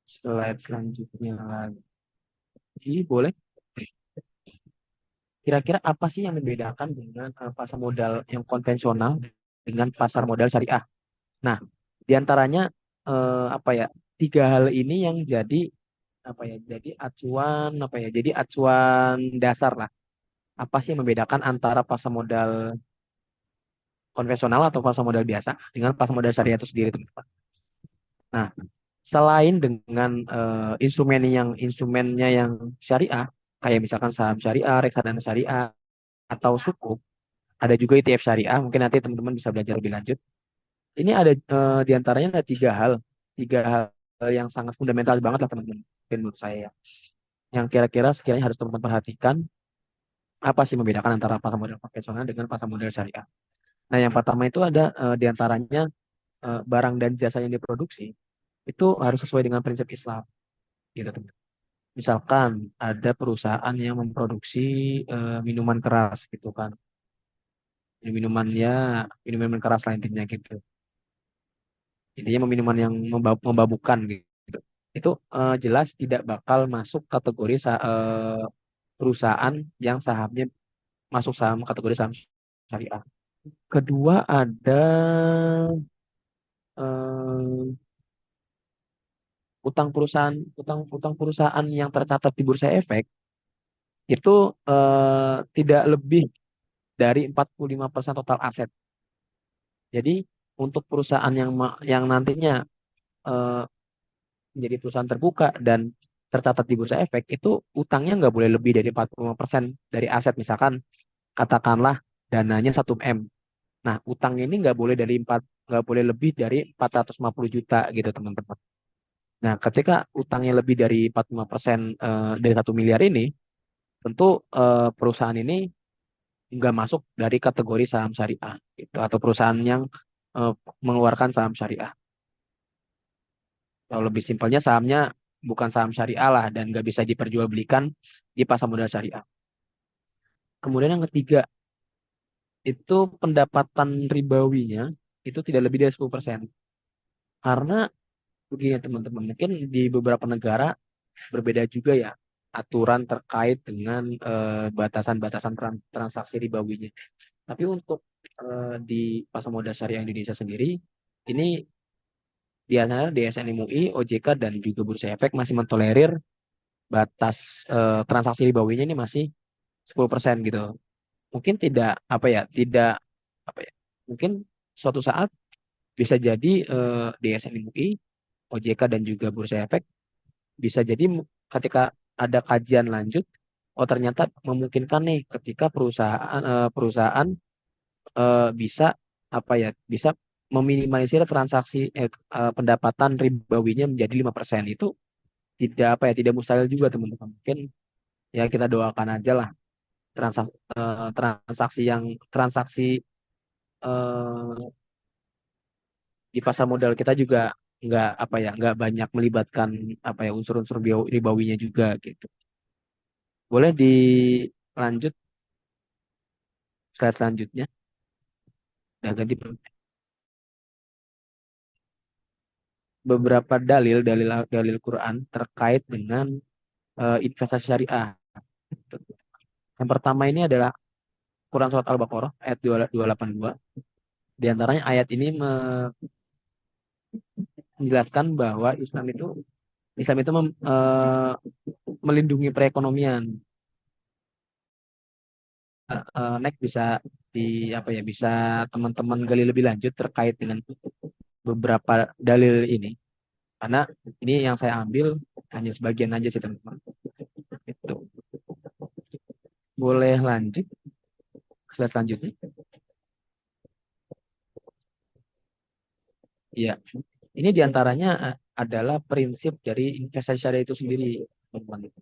slide selanjutnya lagi boleh. Kira-kira apa sih yang membedakan dengan pasar modal yang konvensional dengan pasar modal syariah? Nah, diantaranya apa ya 3 hal ini yang jadi apa ya jadi acuan apa ya jadi acuan dasar lah apa sih yang membedakan antara pasar modal konvensional atau pasar modal biasa dengan pasar modal syariah itu sendiri teman-teman. Nah, selain dengan instrumennya yang syariah kayak misalkan saham syariah, reksadana syariah atau sukuk, ada juga ETF syariah. Mungkin nanti teman-teman bisa belajar lebih lanjut. Ini ada diantaranya ada 3 hal, 3 hal yang sangat fundamental banget lah teman-teman. Mungkin menurut saya ya. Yang kira-kira sekiranya harus teman-teman perhatikan apa sih membedakan antara pasar modal konvensional dengan pasar modal syariah. Nah, yang pertama itu ada diantaranya barang dan jasa yang diproduksi itu harus sesuai dengan prinsip Islam, gitu teman. Misalkan ada perusahaan yang memproduksi minuman keras, gitu kan, minumannya minuman keras lah intinya gitu. Intinya minuman yang memabukkan gitu. Itu jelas tidak bakal masuk kategori perusahaan yang sahamnya masuk saham kategori saham syariah. Kedua ada eh, utang perusahaan yang tercatat di Bursa Efek itu tidak lebih dari 45% total aset. Jadi untuk perusahaan yang nantinya eh, menjadi perusahaan terbuka dan tercatat di Bursa Efek itu utangnya nggak boleh lebih dari 45% dari aset. Misalkan katakanlah dananya 1 M. Nah, utang ini nggak boleh lebih dari 450 juta gitu teman-teman. Nah, ketika utangnya lebih dari 45% dari 1 miliar ini, tentu perusahaan ini nggak masuk dari kategori saham syariah gitu, atau perusahaan yang eh, mengeluarkan saham syariah. Kalau lebih simpelnya sahamnya bukan saham syariah lah dan nggak bisa diperjualbelikan di pasar modal syariah. Kemudian yang ketiga itu pendapatan ribawinya itu tidak lebih dari 10%. Karena begini teman-teman, mungkin di beberapa negara berbeda juga ya aturan terkait dengan batasan-batasan transaksi ribawinya. Tapi untuk di pasar modal syariah Indonesia sendiri, ini di antara DSN MUI, OJK, dan juga Bursa Efek masih mentolerir batas transaksi ribawinya ini masih 10% gitu. Mungkin tidak apa ya, tidak apa ya. Mungkin suatu saat bisa jadi DSN MUI, OJK, dan juga Bursa Efek bisa jadi ketika ada kajian lanjut, oh ternyata memungkinkan nih ketika perusahaan bisa apa ya, bisa meminimalisir pendapatan ribawinya menjadi 5%. Itu tidak apa ya, tidak mustahil juga teman-teman. Mungkin ya kita doakan aja lah transaksi eh, di pasar modal kita juga nggak apa ya, nggak banyak melibatkan apa ya, unsur-unsur ribawinya juga gitu. Boleh dilanjut slide selanjutnya. Nah, ganti beberapa dalil Quran terkait dengan investasi syariah. Yang pertama ini adalah Quran surat Al-Baqarah ayat 282. Di antaranya ayat ini menjelaskan bahwa Islam itu melindungi perekonomian. Next bisa di apa ya, bisa teman-teman gali lebih lanjut terkait dengan beberapa dalil ini, karena ini yang saya ambil hanya sebagian aja sih teman-teman. Itu boleh lanjut ke slide selanjutnya. Ya, ini diantaranya adalah prinsip dari investasi syariah itu sendiri, teman-teman.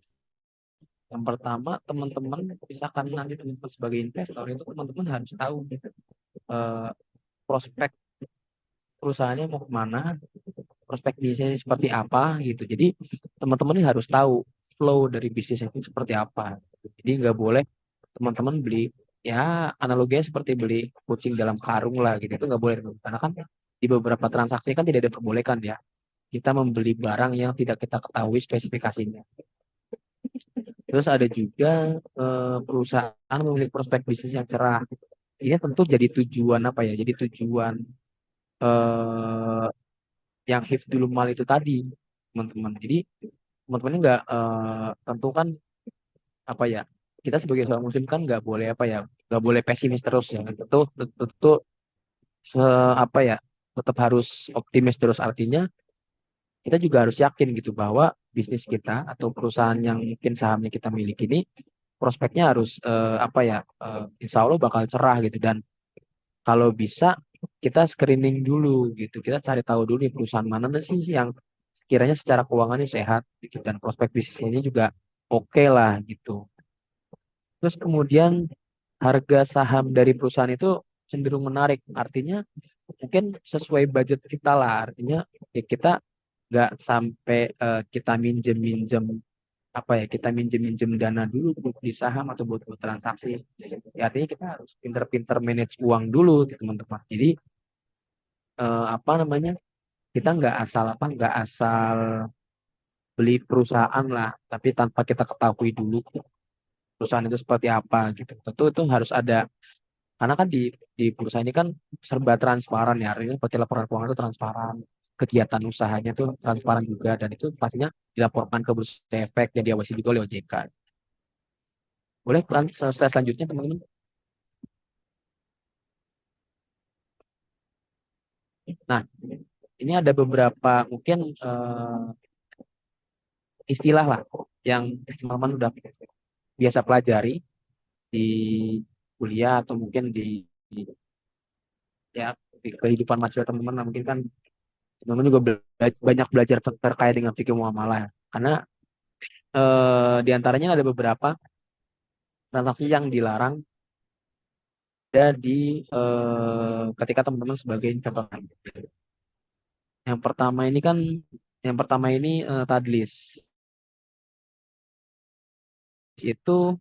Yang pertama, teman-teman, misalkan nanti teman-teman sebagai investor itu teman-teman harus tahu eh, prospek perusahaannya mau kemana, prospek bisnisnya seperti apa gitu. Jadi teman-teman ini harus tahu flow dari bisnis itu seperti apa. Jadi nggak boleh teman-teman beli, ya analoginya seperti beli kucing dalam karung lah gitu. Itu nggak boleh teman. Karena kan di beberapa transaksi kan tidak diperbolehkan ya kita membeli barang yang tidak kita ketahui spesifikasinya. Terus ada juga perusahaan memiliki prospek bisnis yang cerah. Ini tentu jadi tujuan apa ya? Jadi tujuan eh, yang hifdzul mal itu tadi, teman-teman. Jadi teman-teman nggak tentu kan apa ya? Kita sebagai seorang muslim kan nggak boleh apa ya? Nggak boleh pesimis terus ya. Tentu tentu apa ya? Tetap harus optimis terus. Artinya kita juga harus yakin gitu bahwa bisnis kita atau perusahaan yang mungkin sahamnya kita miliki ini prospeknya harus apa ya, insya Allah bakal cerah gitu. Dan kalau bisa kita screening dulu gitu, kita cari tahu dulu nih perusahaan mana sih yang sekiranya secara keuangannya sehat gitu, dan prospek bisnisnya juga oke lah gitu. Terus kemudian harga saham dari perusahaan itu cenderung menarik, artinya mungkin sesuai budget kita lah, artinya ya kita nggak sampai kita minjem-minjem apa ya, kita minjem-minjem dana dulu buat di saham atau buat transaksi. Ya, artinya kita harus pinter-pinter manage uang dulu gitu, teman-teman. Jadi apa namanya, kita nggak asal beli perusahaan lah, tapi tanpa kita ketahui dulu perusahaan itu seperti apa gitu. Tentu itu harus ada, karena kan di perusahaan ini kan serba transparan ya, artinya seperti laporan keuangan itu transparan, kegiatan usahanya itu transparan juga, dan itu pastinya dilaporkan ke Bursa Efek dan diawasi juga oleh OJK. Boleh slide selanjutnya teman-teman. Nah, ini ada beberapa mungkin istilah lah yang teman-teman udah biasa pelajari di kuliah atau mungkin ya di kehidupan mahasiswa teman-teman lah. Mungkin kan teman-teman juga banyak belajar terkait dengan fikih muamalah ya. Karena di antaranya ada beberapa transaksi yang dilarang ada di ketika teman-teman sebagai investor. Yang pertama ini kan yang pertama ini tadlis. Itu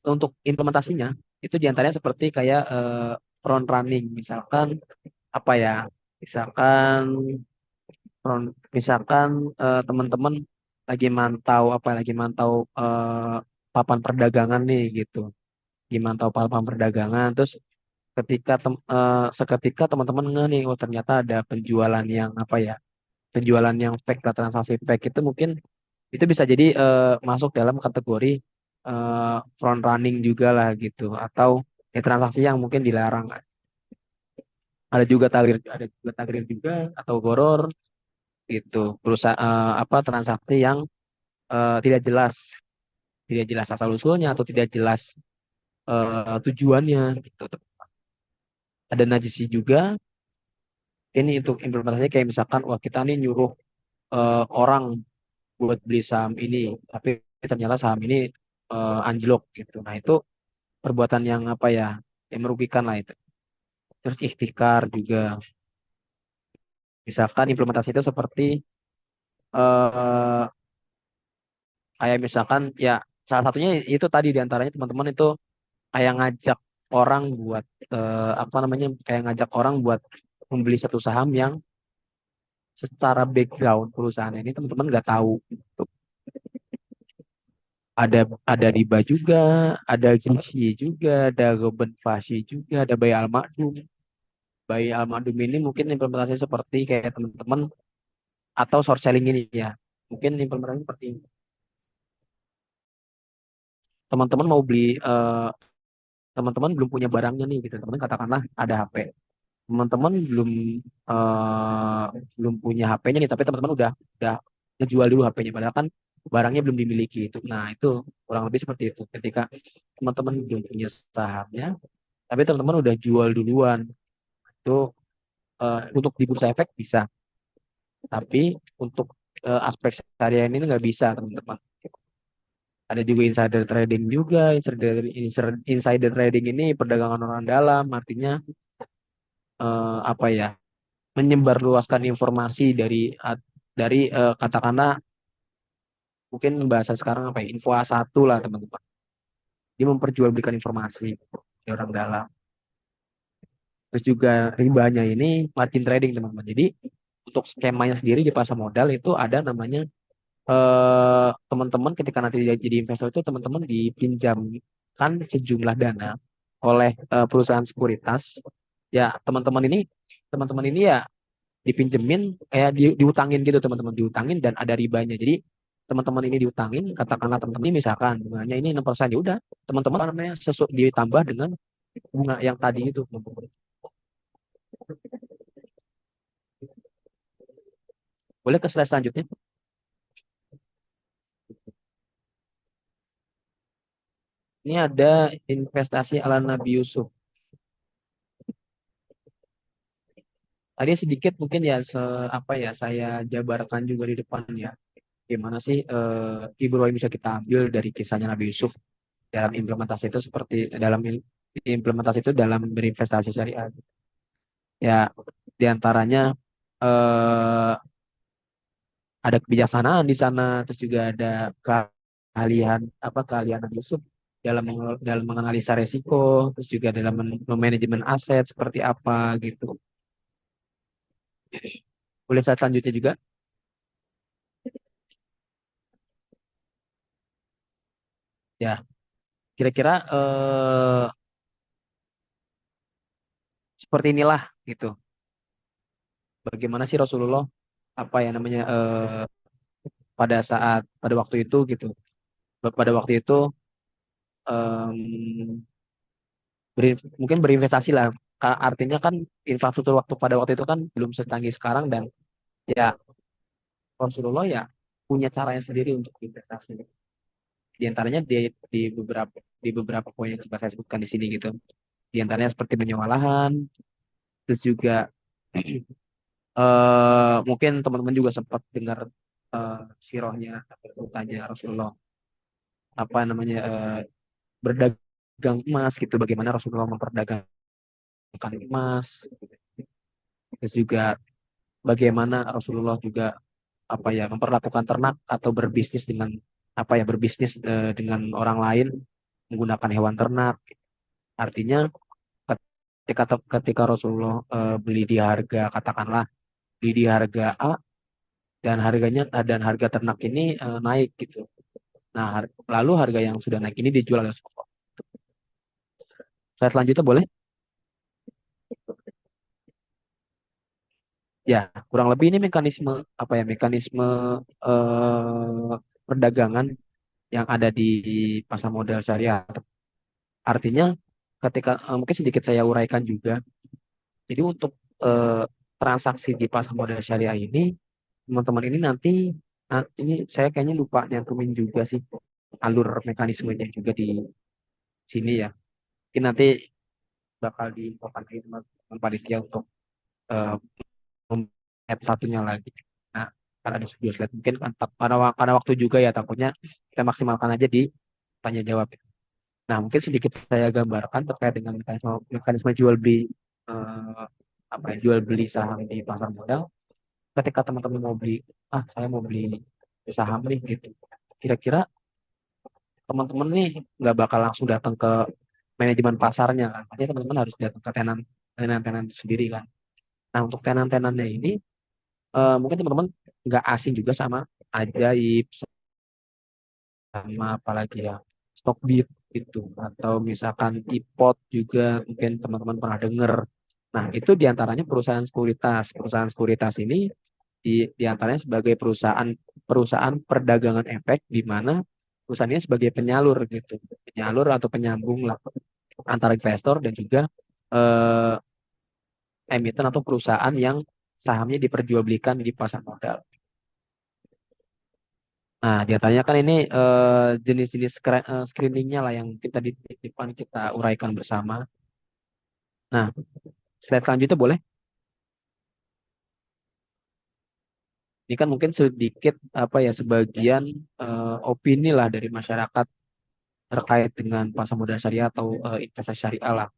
untuk implementasinya itu diantaranya seperti kayak front running, misalkan apa ya, misalkan misalkan teman-teman lagi mantau papan perdagangan nih gitu, lagi mantau papan perdagangan, terus seketika teman-teman nge nih, oh ternyata ada penjualan yang apa ya, penjualan yang fake atau transaksi fake, itu mungkin itu bisa jadi masuk dalam kategori front running juga lah gitu, atau ya, transaksi yang mungkin dilarang. Ada juga tagrir juga atau goror gitu, perusahaan apa, transaksi yang tidak jelas, tidak jelas asal usulnya atau tidak jelas tujuannya gitu. Ada najisi juga, ini untuk implementasinya kayak misalkan wah kita nih nyuruh orang buat beli saham ini, tapi ternyata saham ini anjlok gitu. Nah itu perbuatan yang apa ya, yang merugikan lah itu. Terus ikhtikar juga, misalkan implementasi itu seperti eh kayak misalkan ya, salah satunya itu tadi diantaranya teman-teman itu kayak ngajak orang buat apa namanya, kayak ngajak orang buat membeli satu saham yang secara background perusahaan ini teman-teman nggak tahu. Tuh, ada riba juga, ada gizi juga, ada Goben Fashi juga, ada Bayi Al-Makdum. Bayi Al-Makdum ini mungkin implementasi seperti kayak teman-teman, atau short selling ini ya. Mungkin implementasi seperti ini. Teman-teman mau beli teman-teman belum punya barangnya nih gitu. Teman katakanlah ada HP. Teman-teman eh, belum punya HP-nya nih, tapi teman-teman udah ngejual dulu HP-nya, padahal kan barangnya belum dimiliki itu. Nah, itu kurang lebih seperti itu. Ketika teman-teman belum punya sahamnya, tapi teman-teman udah jual duluan. Itu untuk di bursa efek bisa, tapi untuk aspek syariah ini nggak bisa, teman-teman. Ada juga insider trading juga. Insider trading ini perdagangan orang dalam, artinya apa ya, menyebarluaskan informasi dari katakanlah mungkin bahasa sekarang apa ya, info A1 lah teman-teman. Dia memperjualbelikan informasi di orang dalam. Terus juga ribanya ini margin trading teman-teman. Jadi untuk skemanya sendiri di pasar modal itu ada namanya teman-teman ketika nanti jadi investor itu teman-teman dipinjamkan sejumlah dana oleh perusahaan sekuritas. Ya teman-teman ini ya dipinjemin, kayak diutangin gitu teman-teman, diutangin dan ada ribanya. Jadi teman-teman ini diutangin, katakanlah teman-teman ini misalkan bunganya ini 6%, ya udah teman-teman apa namanya ditambah dengan bunga yang tadi itu. Boleh ke slide selanjutnya. Ini ada investasi ala Nabi Yusuf. Tadi sedikit mungkin ya apa ya, saya jabarkan juga di depan ya. Gimana sih Ibrahim bisa kita ambil dari kisahnya Nabi Yusuf dalam implementasi itu, seperti implementasi itu dalam berinvestasi syariah. Ya, diantaranya eh, ada kebijaksanaan di sana, terus juga ada keahlian apa, keahlian Nabi Yusuf dalam menganalisa resiko, terus juga dalam manajemen aset seperti apa gitu. Boleh saya selanjutnya juga? Ya, kira-kira seperti inilah gitu. Bagaimana sih Rasulullah apa ya namanya pada waktu itu gitu. Pada waktu itu mungkin berinvestasi lah. Artinya kan infrastruktur pada waktu itu kan belum secanggih sekarang, dan ya Rasulullah ya punya caranya sendiri untuk berinvestasi. Di antaranya di beberapa poin yang coba saya sebutkan di sini gitu. Di antaranya seperti menyewa lahan, Terus juga mungkin teman-teman juga sempat dengar sirahnya atau ceritanya Rasulullah apa namanya berdagang emas gitu, bagaimana Rasulullah memperdagangkan emas. Terus juga bagaimana Rasulullah juga apa ya memperlakukan ternak atau berbisnis dengan apa ya berbisnis dengan orang lain menggunakan hewan ternak. Artinya ketika ketika Rasulullah beli di harga katakanlah beli di harga A dan harga ternak ini naik gitu. Nah, lalu harga yang sudah naik ini dijual oleh Rasulullah. Slide selanjutnya boleh? Ya, kurang lebih ini mekanisme apa ya mekanisme perdagangan yang ada di pasar modal syariah. Artinya ketika mungkin sedikit saya uraikan juga. Jadi untuk eh, transaksi di pasar modal syariah ini, teman-teman ini nanti, nah, ini saya kayaknya lupa nyantumin juga sih alur mekanismenya juga di sini ya. Mungkin nanti bakal diinfokan lagi teman panitia untuk eh, add satunya lagi. Nah, karena ada dua slide mungkin kan karena waktu juga ya takutnya kita maksimalkan aja di tanya jawab. Nah, mungkin sedikit saya gambarkan terkait dengan mekanisme jual beli eh, apa ya, jual beli saham di pasar modal. Ketika teman-teman mau beli, saya mau beli saham nih gitu. Kira-kira teman-teman nih nggak bakal langsung datang ke manajemen pasarnya kan. Artinya teman-teman harus datang ke tenan-tenan itu sendiri kan. Nah, untuk tenan-tenannya ini mungkin teman-teman nggak asing juga sama Ajaib, sama apalagi ya Stockbit gitu atau misalkan iPod juga mungkin teman-teman pernah dengar. Nah, itu diantaranya perusahaan sekuritas. Perusahaan sekuritas ini diantaranya sebagai perusahaan perusahaan perdagangan efek di mana perusahaannya sebagai penyalur gitu, penyalur atau penyambung lah antara investor dan juga eh, emiten atau perusahaan yang sahamnya diperjualbelikan di pasar modal. Nah, diantaranya kan ini jenis-jenis screeningnya lah yang kita di depan kita uraikan bersama. Nah, slide selanjutnya boleh. Ini kan mungkin sedikit apa ya sebagian opini lah dari masyarakat terkait dengan pasar modal syariah atau investasi syariah lah.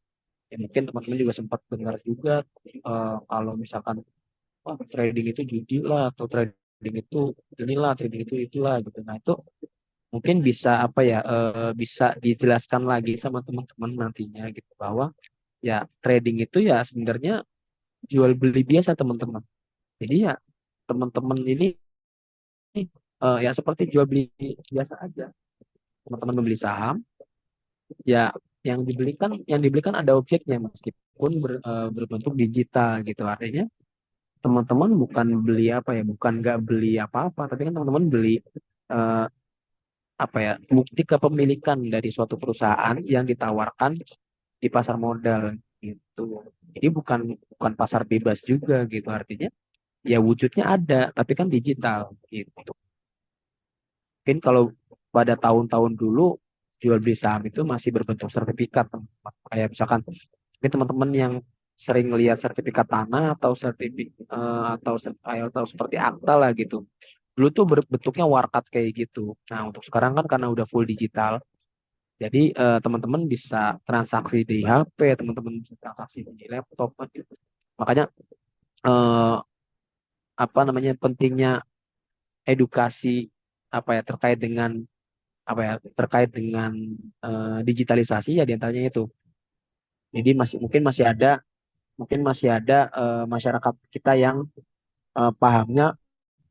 Ya, mungkin teman-teman juga sempat dengar juga kalau misalkan trading itu judi lah atau trading itu inilah trading itu itulah gitu. Nah, itu mungkin bisa apa ya bisa dijelaskan lagi sama teman-teman nantinya gitu bahwa ya trading itu ya sebenarnya jual beli biasa teman-teman. Jadi ya teman-teman ini ya seperti jual beli biasa aja. Teman-teman membeli saham ya yang dibelikan ada objeknya meskipun berbentuk digital gitu. Artinya teman-teman bukan beli apa ya bukan nggak beli apa-apa tapi kan teman-teman beli eh, apa ya bukti kepemilikan dari suatu perusahaan yang ditawarkan di pasar modal gitu. Jadi bukan bukan pasar bebas juga gitu artinya ya wujudnya ada tapi kan digital gitu. Mungkin kalau pada tahun-tahun dulu jual beli saham itu masih berbentuk sertifikat teman-teman. Kayak misalkan mungkin teman-teman yang sering lihat sertifikat tanah atau atau seperti akta lah gitu. Dulu tuh bentuknya warkat kayak gitu. Nah, untuk sekarang kan karena udah full digital, jadi teman-teman bisa transaksi di HP, teman-teman bisa transaksi di laptop kan gitu. Makanya eh, apa namanya pentingnya edukasi apa ya terkait dengan digitalisasi ya diantaranya itu. Jadi mungkin masih ada masyarakat kita yang pahamnya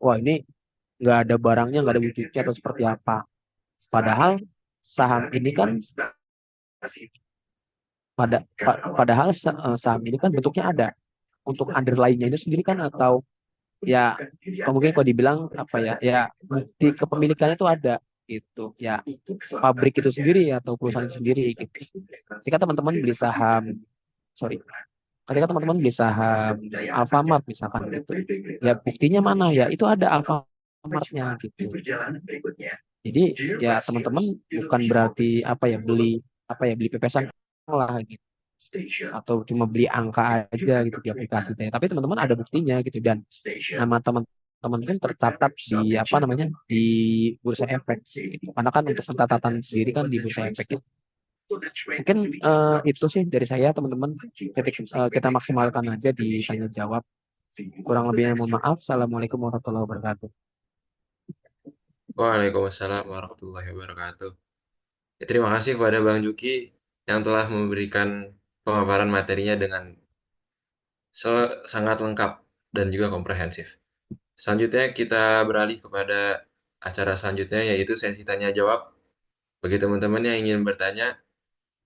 wah ini nggak ada barangnya nggak ada wujudnya atau seperti apa. Padahal saham ini kan padahal saham ini kan bentuknya ada untuk underlying-nya itu sendiri kan atau ya mungkin kalau dibilang apa ya ya bukti kepemilikannya itu ada gitu ya pabrik itu sendiri atau perusahaan itu sendiri gitu. Ketika teman-teman beli saham sorry ketika teman-teman beli saham Alfamart misalkan gitu ya buktinya mana ya itu ada Alfamartnya gitu. Jadi ya teman-teman bukan berarti apa ya beli pepesan lah gitu. atau cuma beli angka aja gitu di aplikasi teh. Tapi teman-teman ada buktinya gitu, dan nama teman-teman kan tercatat di apa namanya, di bursa efek gitu. Karena kan untuk pencatatan sendiri kan di bursa efek itu. Mungkin itu sih dari saya teman-teman. Kita maksimalkan aja di tanya jawab. Kurang lebihnya mohon maaf. Assalamualaikum warahmatullahi wabarakatuh. Waalaikumsalam warahmatullahi wabarakatuh. Ya, terima kasih kepada Bang Juki yang telah memberikan pemaparan materinya dengan sangat lengkap dan juga komprehensif. Selanjutnya kita beralih kepada acara selanjutnya yaitu sesi tanya jawab. Bagi teman-teman yang ingin bertanya,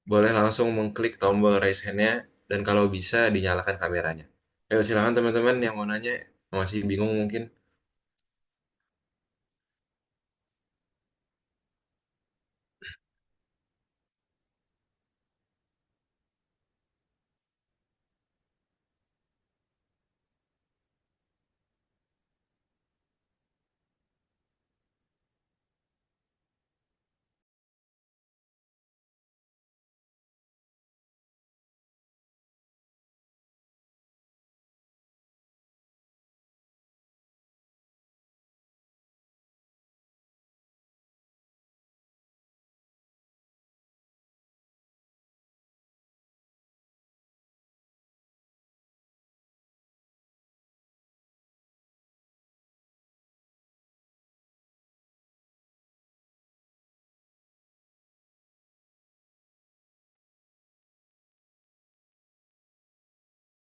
boleh langsung mengklik tombol raise hand-nya dan kalau bisa dinyalakan kameranya. Ayo silakan teman-teman yang mau nanya, masih bingung mungkin.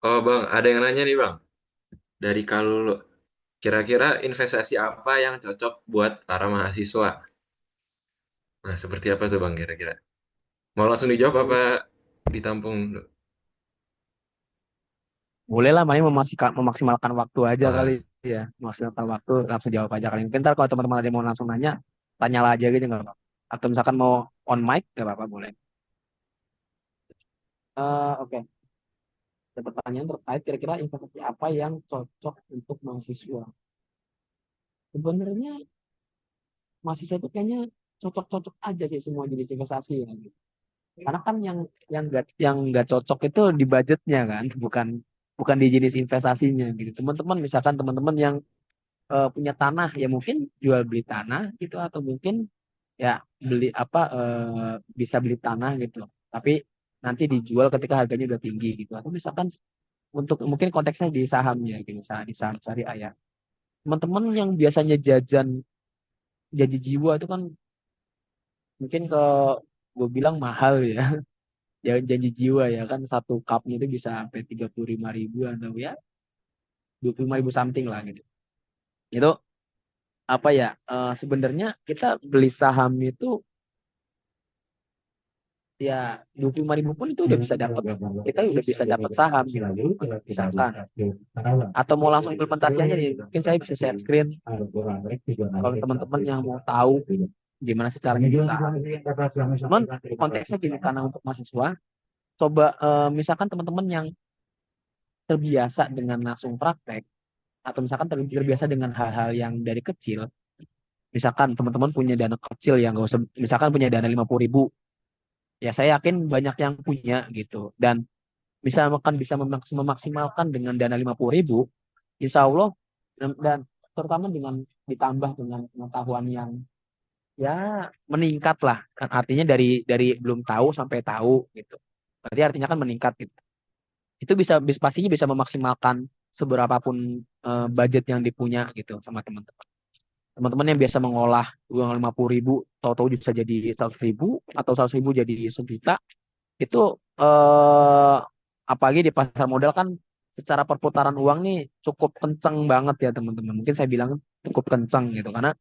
Oh Bang, ada yang nanya nih Bang, dari Kalulu. Kira-kira investasi apa yang cocok buat para mahasiswa? Nah, seperti apa tuh Bang kira-kira? Mau langsung dijawab apa ditampung dulu? Boleh lah, main memaksimalkan waktu aja kali Wah, ya. Memaksimalkan waktu, langsung jawab aja kali. Mungkin ntar kalau teman-teman ada yang mau langsung nanya, tanyalah aja gitu nggak apa-apa. Atau misalkan mau on mic, nggak apa-apa, boleh. Oke. Ada pertanyaan terkait kira-kira investasi apa yang cocok untuk mahasiswa. Sebenarnya mahasiswa itu kayaknya cocok-cocok aja sih semua jenis investasi ya, gitu. Karena kan yang nggak cocok itu di budgetnya kan, bukan bukan di jenis investasinya gitu. Teman-teman misalkan teman-teman yang punya tanah, ya mungkin jual beli tanah gitu, atau mungkin ya beli apa, bisa beli tanah gitu. Tapi nanti dijual ketika harganya udah tinggi gitu. Atau misalkan untuk mungkin konteksnya di sahamnya gitu, misalnya di saham syariah ya. Teman-teman yang biasanya jajan janji jiwa itu kan mungkin ke gue bilang mahal ya. Ya janji jiwa ya kan, satu cupnya itu bisa sampai 35.000 atau ya 25.000 something lah gitu. Itu apa ya, sebenarnya kita beli saham itu ya 25.000 pun itu udah bisa dapat, kita udah bisa dapat saham gitu misalkan. Atau mau langsung implementasi aja nih, mungkin saya bisa share screen kalau teman-teman yang mau tahu gimana sih caranya bisa. Cuman konteksnya gini, karena untuk mahasiswa, coba misalkan teman-teman yang terbiasa dengan langsung praktek, atau misalkan terbiasa dengan hal-hal yang dari kecil. Misalkan teman-teman punya dana kecil yang nggak usah, misalkan punya dana 50.000, ya saya yakin banyak yang punya gitu. Dan bisa memaksimalkan dengan dana 50.000, insya Allah, dan terutama dengan ditambah dengan pengetahuan yang ya meningkat lah. Kan artinya dari belum tahu sampai tahu gitu. Berarti artinya kan meningkat gitu. Itu pastinya bisa memaksimalkan seberapapun budget yang dipunya gitu sama teman-teman. Teman-teman yang biasa mengolah uang 50.000, tahu-tahu bisa jadi 100.000, atau 100.000 jadi 1 juta, itu eh, apalagi di pasar modal kan, secara perputaran uang nih cukup kenceng banget ya teman-teman. Mungkin saya bilang cukup kenceng gitu, karena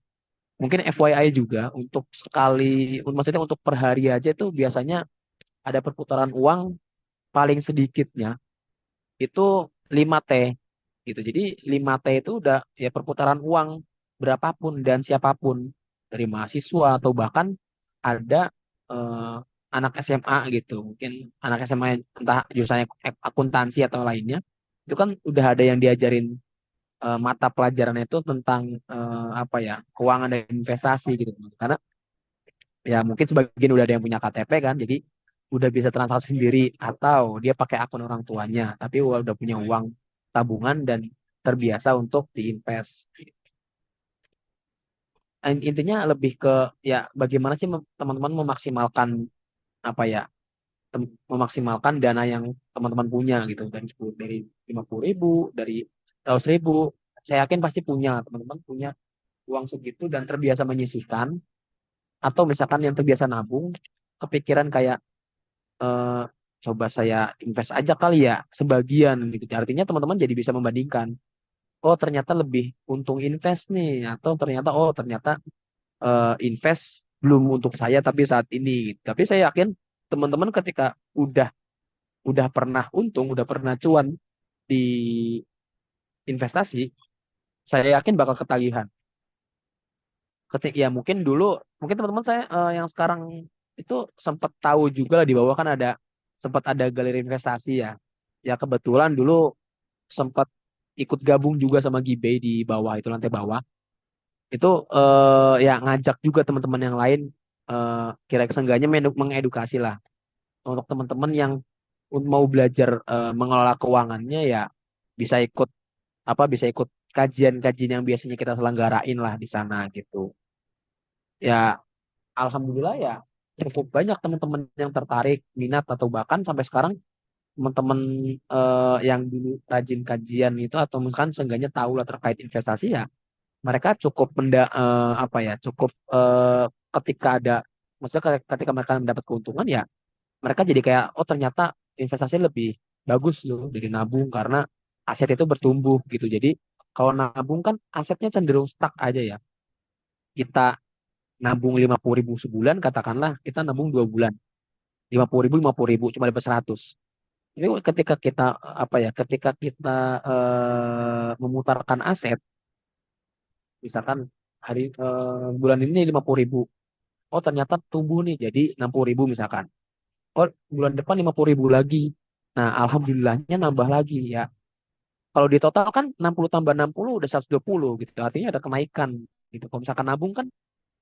mungkin FYI juga, untuk sekali, maksudnya untuk per hari aja itu biasanya ada perputaran uang paling sedikitnya itu 5T gitu. Jadi 5T itu udah ya perputaran uang berapapun dan siapapun, dari mahasiswa atau bahkan ada eh, anak SMA gitu. Mungkin anak SMA yang entah jurusannya akuntansi atau lainnya, itu kan udah ada yang diajarin mata pelajaran itu tentang apa ya, keuangan dan investasi gitu. Karena ya mungkin sebagian udah ada yang punya KTP kan, jadi udah bisa transaksi sendiri atau dia pakai akun orang tuanya tapi udah punya uang tabungan dan terbiasa untuk diinvest. Intinya lebih ke ya bagaimana sih teman-teman memaksimalkan apa ya memaksimalkan dana yang teman-teman punya gitu dari 50.000 dari 100.000 saya yakin pasti punya teman-teman punya uang segitu dan terbiasa menyisihkan atau misalkan yang terbiasa nabung kepikiran kayak eh, coba saya invest aja kali ya sebagian gitu. Artinya teman-teman jadi bisa membandingkan. Oh ternyata lebih untung invest nih atau ternyata ternyata invest belum untuk saya tapi saat ini. Gitu. Tapi saya yakin teman-teman ketika udah udah pernah untung, udah pernah cuan di investasi, saya yakin bakal ketagihan. Ya mungkin dulu mungkin teman-teman saya yang sekarang itu sempat tahu juga lah di bawah kan ada sempat ada galeri investasi ya. Ya kebetulan dulu sempat ikut gabung juga sama Gibay di bawah itu lantai bawah. Itu ya ngajak juga teman-teman yang lain kira-kira seenggaknya mengedukasi lah untuk teman-teman yang mau belajar mengelola keuangannya ya bisa ikut bisa ikut kajian-kajian yang biasanya kita selenggarain lah di sana gitu. Ya alhamdulillah ya cukup banyak teman-teman yang tertarik minat atau bahkan sampai sekarang teman-teman yang dulu rajin kajian itu atau mungkin seenggaknya tahu lah terkait investasi ya mereka cukup cukup ketika ada maksudnya ketika mereka mendapat keuntungan ya mereka jadi kayak oh ternyata investasi lebih bagus loh dari nabung karena aset itu bertumbuh gitu jadi kalau nabung kan asetnya cenderung stuck aja ya kita nabung 50.000 sebulan katakanlah kita nabung 2 bulan 50.000 50.000 cuma dapat 100. Jadi ketika kita ketika kita memutarkan aset misalkan bulan ini 50.000 oh ternyata tumbuh nih jadi 60.000 misalkan oh bulan depan 50.000 lagi nah alhamdulillahnya nambah lagi ya kalau di total kan 60 tambah 60 udah 120 gitu artinya ada kenaikan gitu kalau misalkan nabung kan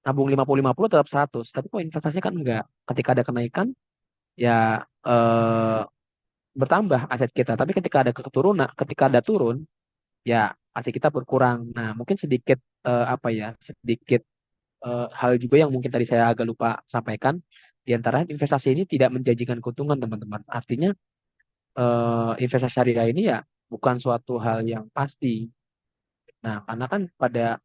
nabung 50 tetap 100 tapi kalau investasi kan enggak ketika ada kenaikan ya eh, bertambah aset kita tapi ketika ada turun ya aset kita berkurang nah mungkin sedikit sedikit hal juga yang mungkin tadi saya agak lupa sampaikan, di antara investasi ini tidak menjanjikan keuntungan, teman-teman. Artinya, investasi syariah ini ya bukan suatu hal yang pasti. Nah, karena kan pada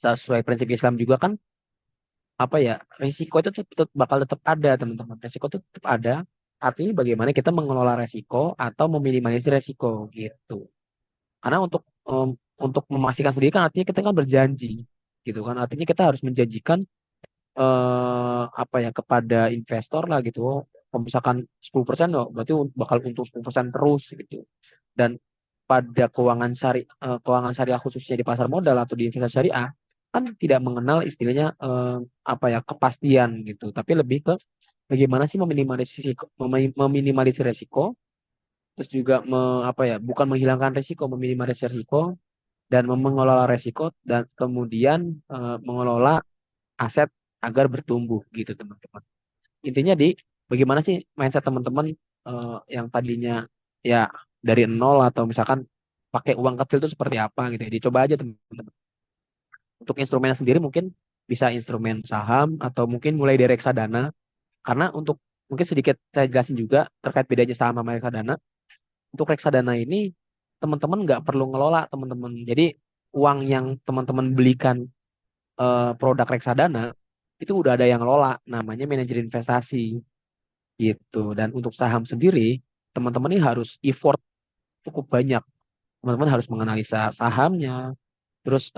sesuai prinsip Islam juga kan risiko itu bakal tetap ada, teman-teman. Risiko itu tetap ada. Artinya bagaimana kita mengelola resiko atau meminimalisir resiko gitu. Karena untuk memastikan sendiri kan artinya kita kan berjanji gitu kan. Artinya kita harus menjanjikan kepada investor lah gitu. Oh, kalau misalkan 10% oh, berarti bakal untung 10% terus gitu. Dan pada keuangan syariah khususnya di pasar modal atau di investasi syariah kan tidak mengenal istilahnya kepastian gitu, tapi lebih ke bagaimana sih meminimalisir risiko, terus juga bukan menghilangkan risiko, meminimalisir risiko dan mengelola risiko dan kemudian mengelola aset agar bertumbuh gitu teman-teman. Intinya di bagaimana sih mindset teman-teman yang tadinya ya dari nol atau misalkan pakai uang kecil itu seperti apa gitu ya. Dicoba aja teman-teman. Untuk instrumennya sendiri mungkin bisa instrumen saham atau mungkin mulai dari reksadana karena untuk mungkin sedikit saya jelasin juga terkait bedanya saham sama reksadana. Untuk reksadana ini teman-teman nggak perlu ngelola teman-teman. Jadi uang yang teman-teman belikan produk reksadana itu udah ada yang ngelola namanya manajer investasi gitu. Dan untuk saham sendiri, teman-teman ini harus effort cukup banyak. Teman-teman harus menganalisa sahamnya, terus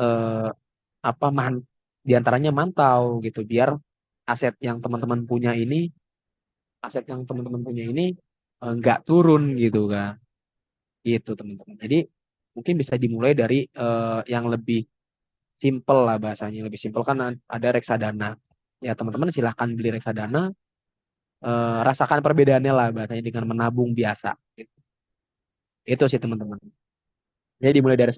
di antaranya mantau gitu, biar aset yang teman-teman punya ini, aset yang teman-teman punya ini nggak turun gitu kan. Gitu teman-teman. Jadi mungkin bisa dimulai dari yang lebih simple lah bahasanya. Lebih simple kan ada reksadana. Ya teman-teman silahkan beli reksadana, rasakan perbedaannya lah bahasanya dengan menabung biasa. Gitu. Itu sih teman-teman. Jadi dimulai dari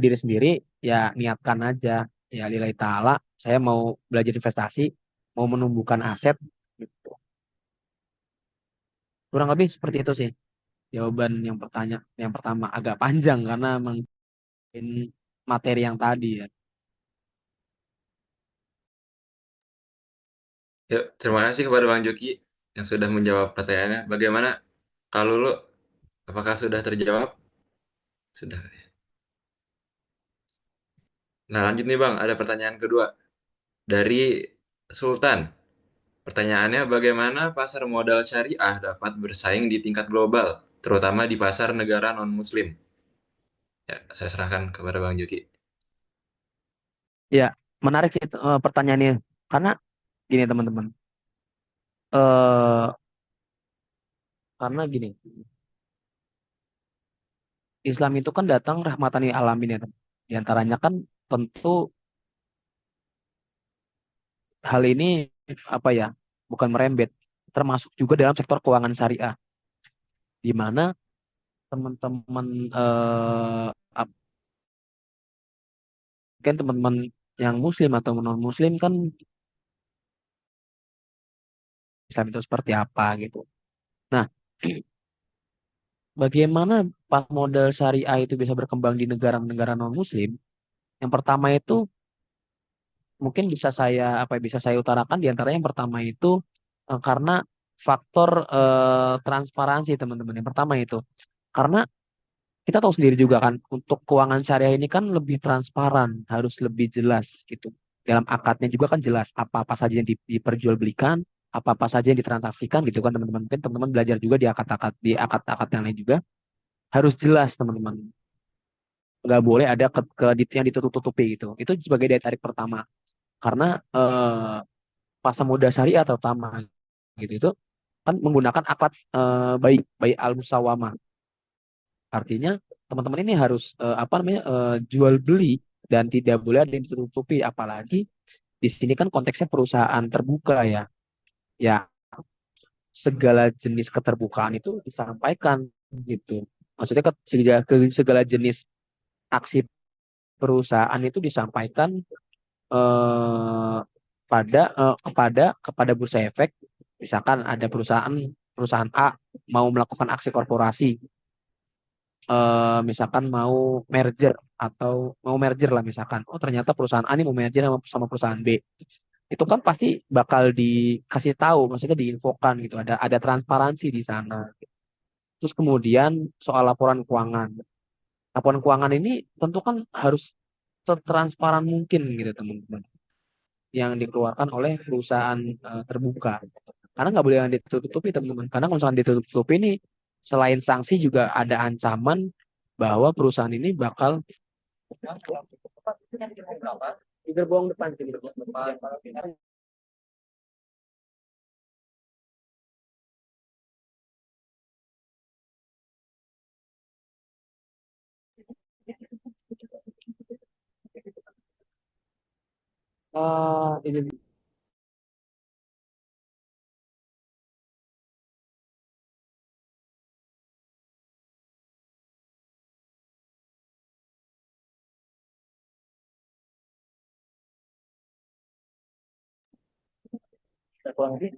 diri sendiri ya niatkan aja ya lillahi ta'ala saya mau belajar investasi, mau menumbuhkan aset, gitu. Kurang lebih seperti itu sih jawaban yang pertama agak panjang karena emang ini materi yang tadi ya. Yuk, terima kasih kepada Bang Joki yang sudah menjawab pertanyaannya. Bagaimana kalau lo, apakah sudah terjawab? Sudah. Nah, lanjut nih Bang, ada pertanyaan kedua dari Sultan. Pertanyaannya, bagaimana pasar modal syariah dapat bersaing di tingkat global, terutama di pasar negara non-Muslim? Ya, saya serahkan kepada Bang Joki. Ya, menarik sih pertanyaannya. Karena gini teman-teman, eh karena gini, Islam itu kan datang rahmatan lil alamin ya, teman. Di antaranya kan tentu hal ini apa ya, bukan merembet, termasuk juga dalam sektor keuangan syariah, di mana teman-teman ap- mungkin teman-teman yang Muslim atau non Muslim kan Islam itu seperti apa gitu. Nah, bagaimana pas modal syariah itu bisa berkembang di negara-negara non Muslim? Yang pertama itu mungkin bisa saya apa ya, bisa saya utarakan di antara yang pertama itu karena faktor transparansi teman-teman. Yang pertama itu karena kita tahu sendiri juga kan untuk keuangan syariah ini kan lebih transparan, harus lebih jelas gitu. Dalam akadnya juga kan jelas apa-apa saja yang diperjualbelikan, apa-apa saja yang ditransaksikan gitu kan teman-teman. Mungkin teman-teman belajar juga di akad-akad yang lain juga harus jelas teman-teman. Nggak boleh ada yang ditutup-tutupi gitu. Itu sebagai daya tarik pertama. Karena pasar modal syariah terutama gitu itu kan menggunakan akad baik baik al musawamah. Artinya teman-teman ini harus apa namanya jual beli dan tidak boleh ada yang ditutupi, apalagi di sini kan konteksnya perusahaan terbuka ya. Ya, segala jenis keterbukaan itu disampaikan gitu. Maksudnya segala jenis aksi perusahaan itu disampaikan eh, kepada bursa efek. Misalkan ada perusahaan perusahaan A mau melakukan aksi korporasi, misalkan mau merger atau mau merger lah misalkan. Oh ternyata perusahaan A ini mau merger sama perusahaan B. Itu kan pasti bakal dikasih tahu, maksudnya diinfokan gitu. Ada transparansi di sana. Terus kemudian soal laporan keuangan. Laporan keuangan ini tentu kan harus setransparan mungkin gitu teman-teman. Yang dikeluarkan oleh perusahaan terbuka. Karena nggak boleh yang ditutup-tutupi teman-teman. Karena kalau misalkan ditutup-tutupi ini selain sanksi juga ada ancaman bahwa perusahaan ini bakal di gerbong depan, di gerbong depan. Ini kurang lebih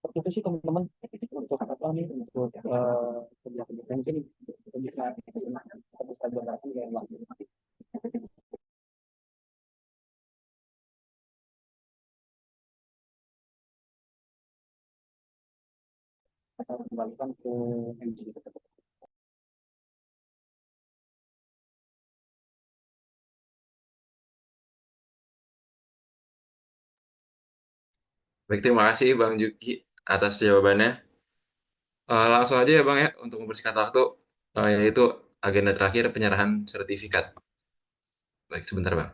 seperti itu sih teman-teman untuk apa nih untuk kerja-kerja mungkin bisa jabarkan ya atau kembalikan ke MG. Baik, terima kasih Bang Joki atas jawabannya. Langsung aja ya Bang ya, untuk mempersingkat waktu, yaitu agenda terakhir penyerahan sertifikat. Baik, sebentar Bang.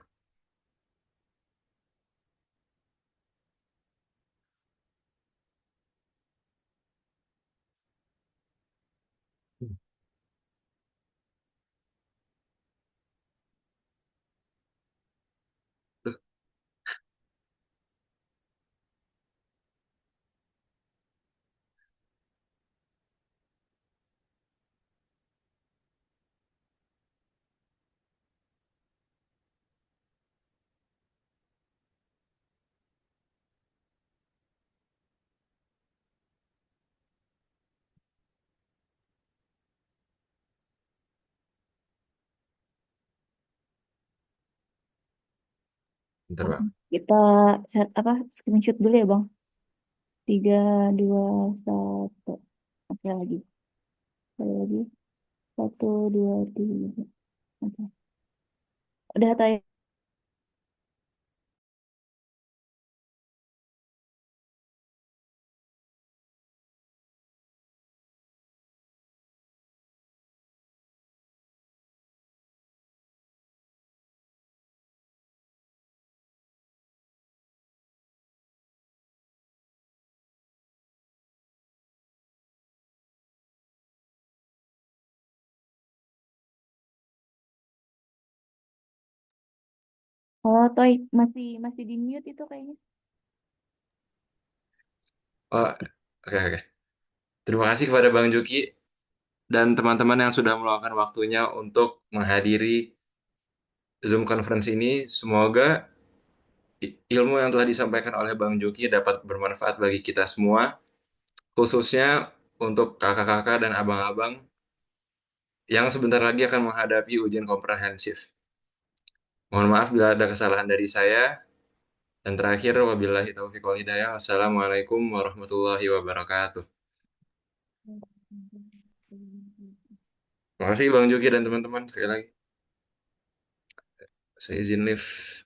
Bentar, Pak. Kita apa screenshot dulu ya Bang. 3, 2, 1. Oke lagi. Sekali lagi. 1, 2, 3. Oke. Udah atau ya? Oh, Toy masih masih di mute itu kayaknya. Oh, oke, oke. Terima kasih kepada Bang Juki dan teman-teman yang sudah meluangkan waktunya untuk menghadiri Zoom conference ini. Semoga ilmu yang telah disampaikan oleh Bang Juki dapat bermanfaat bagi kita semua, khususnya untuk kakak-kakak dan abang-abang yang sebentar lagi akan menghadapi ujian komprehensif. Mohon maaf bila ada kesalahan dari saya. Dan terakhir, wabillahi taufiq wal hidayah. Wassalamualaikum warahmatullahi wabarakatuh. Terima kasih Bang Juki dan teman-teman sekali lagi. Saya izin live.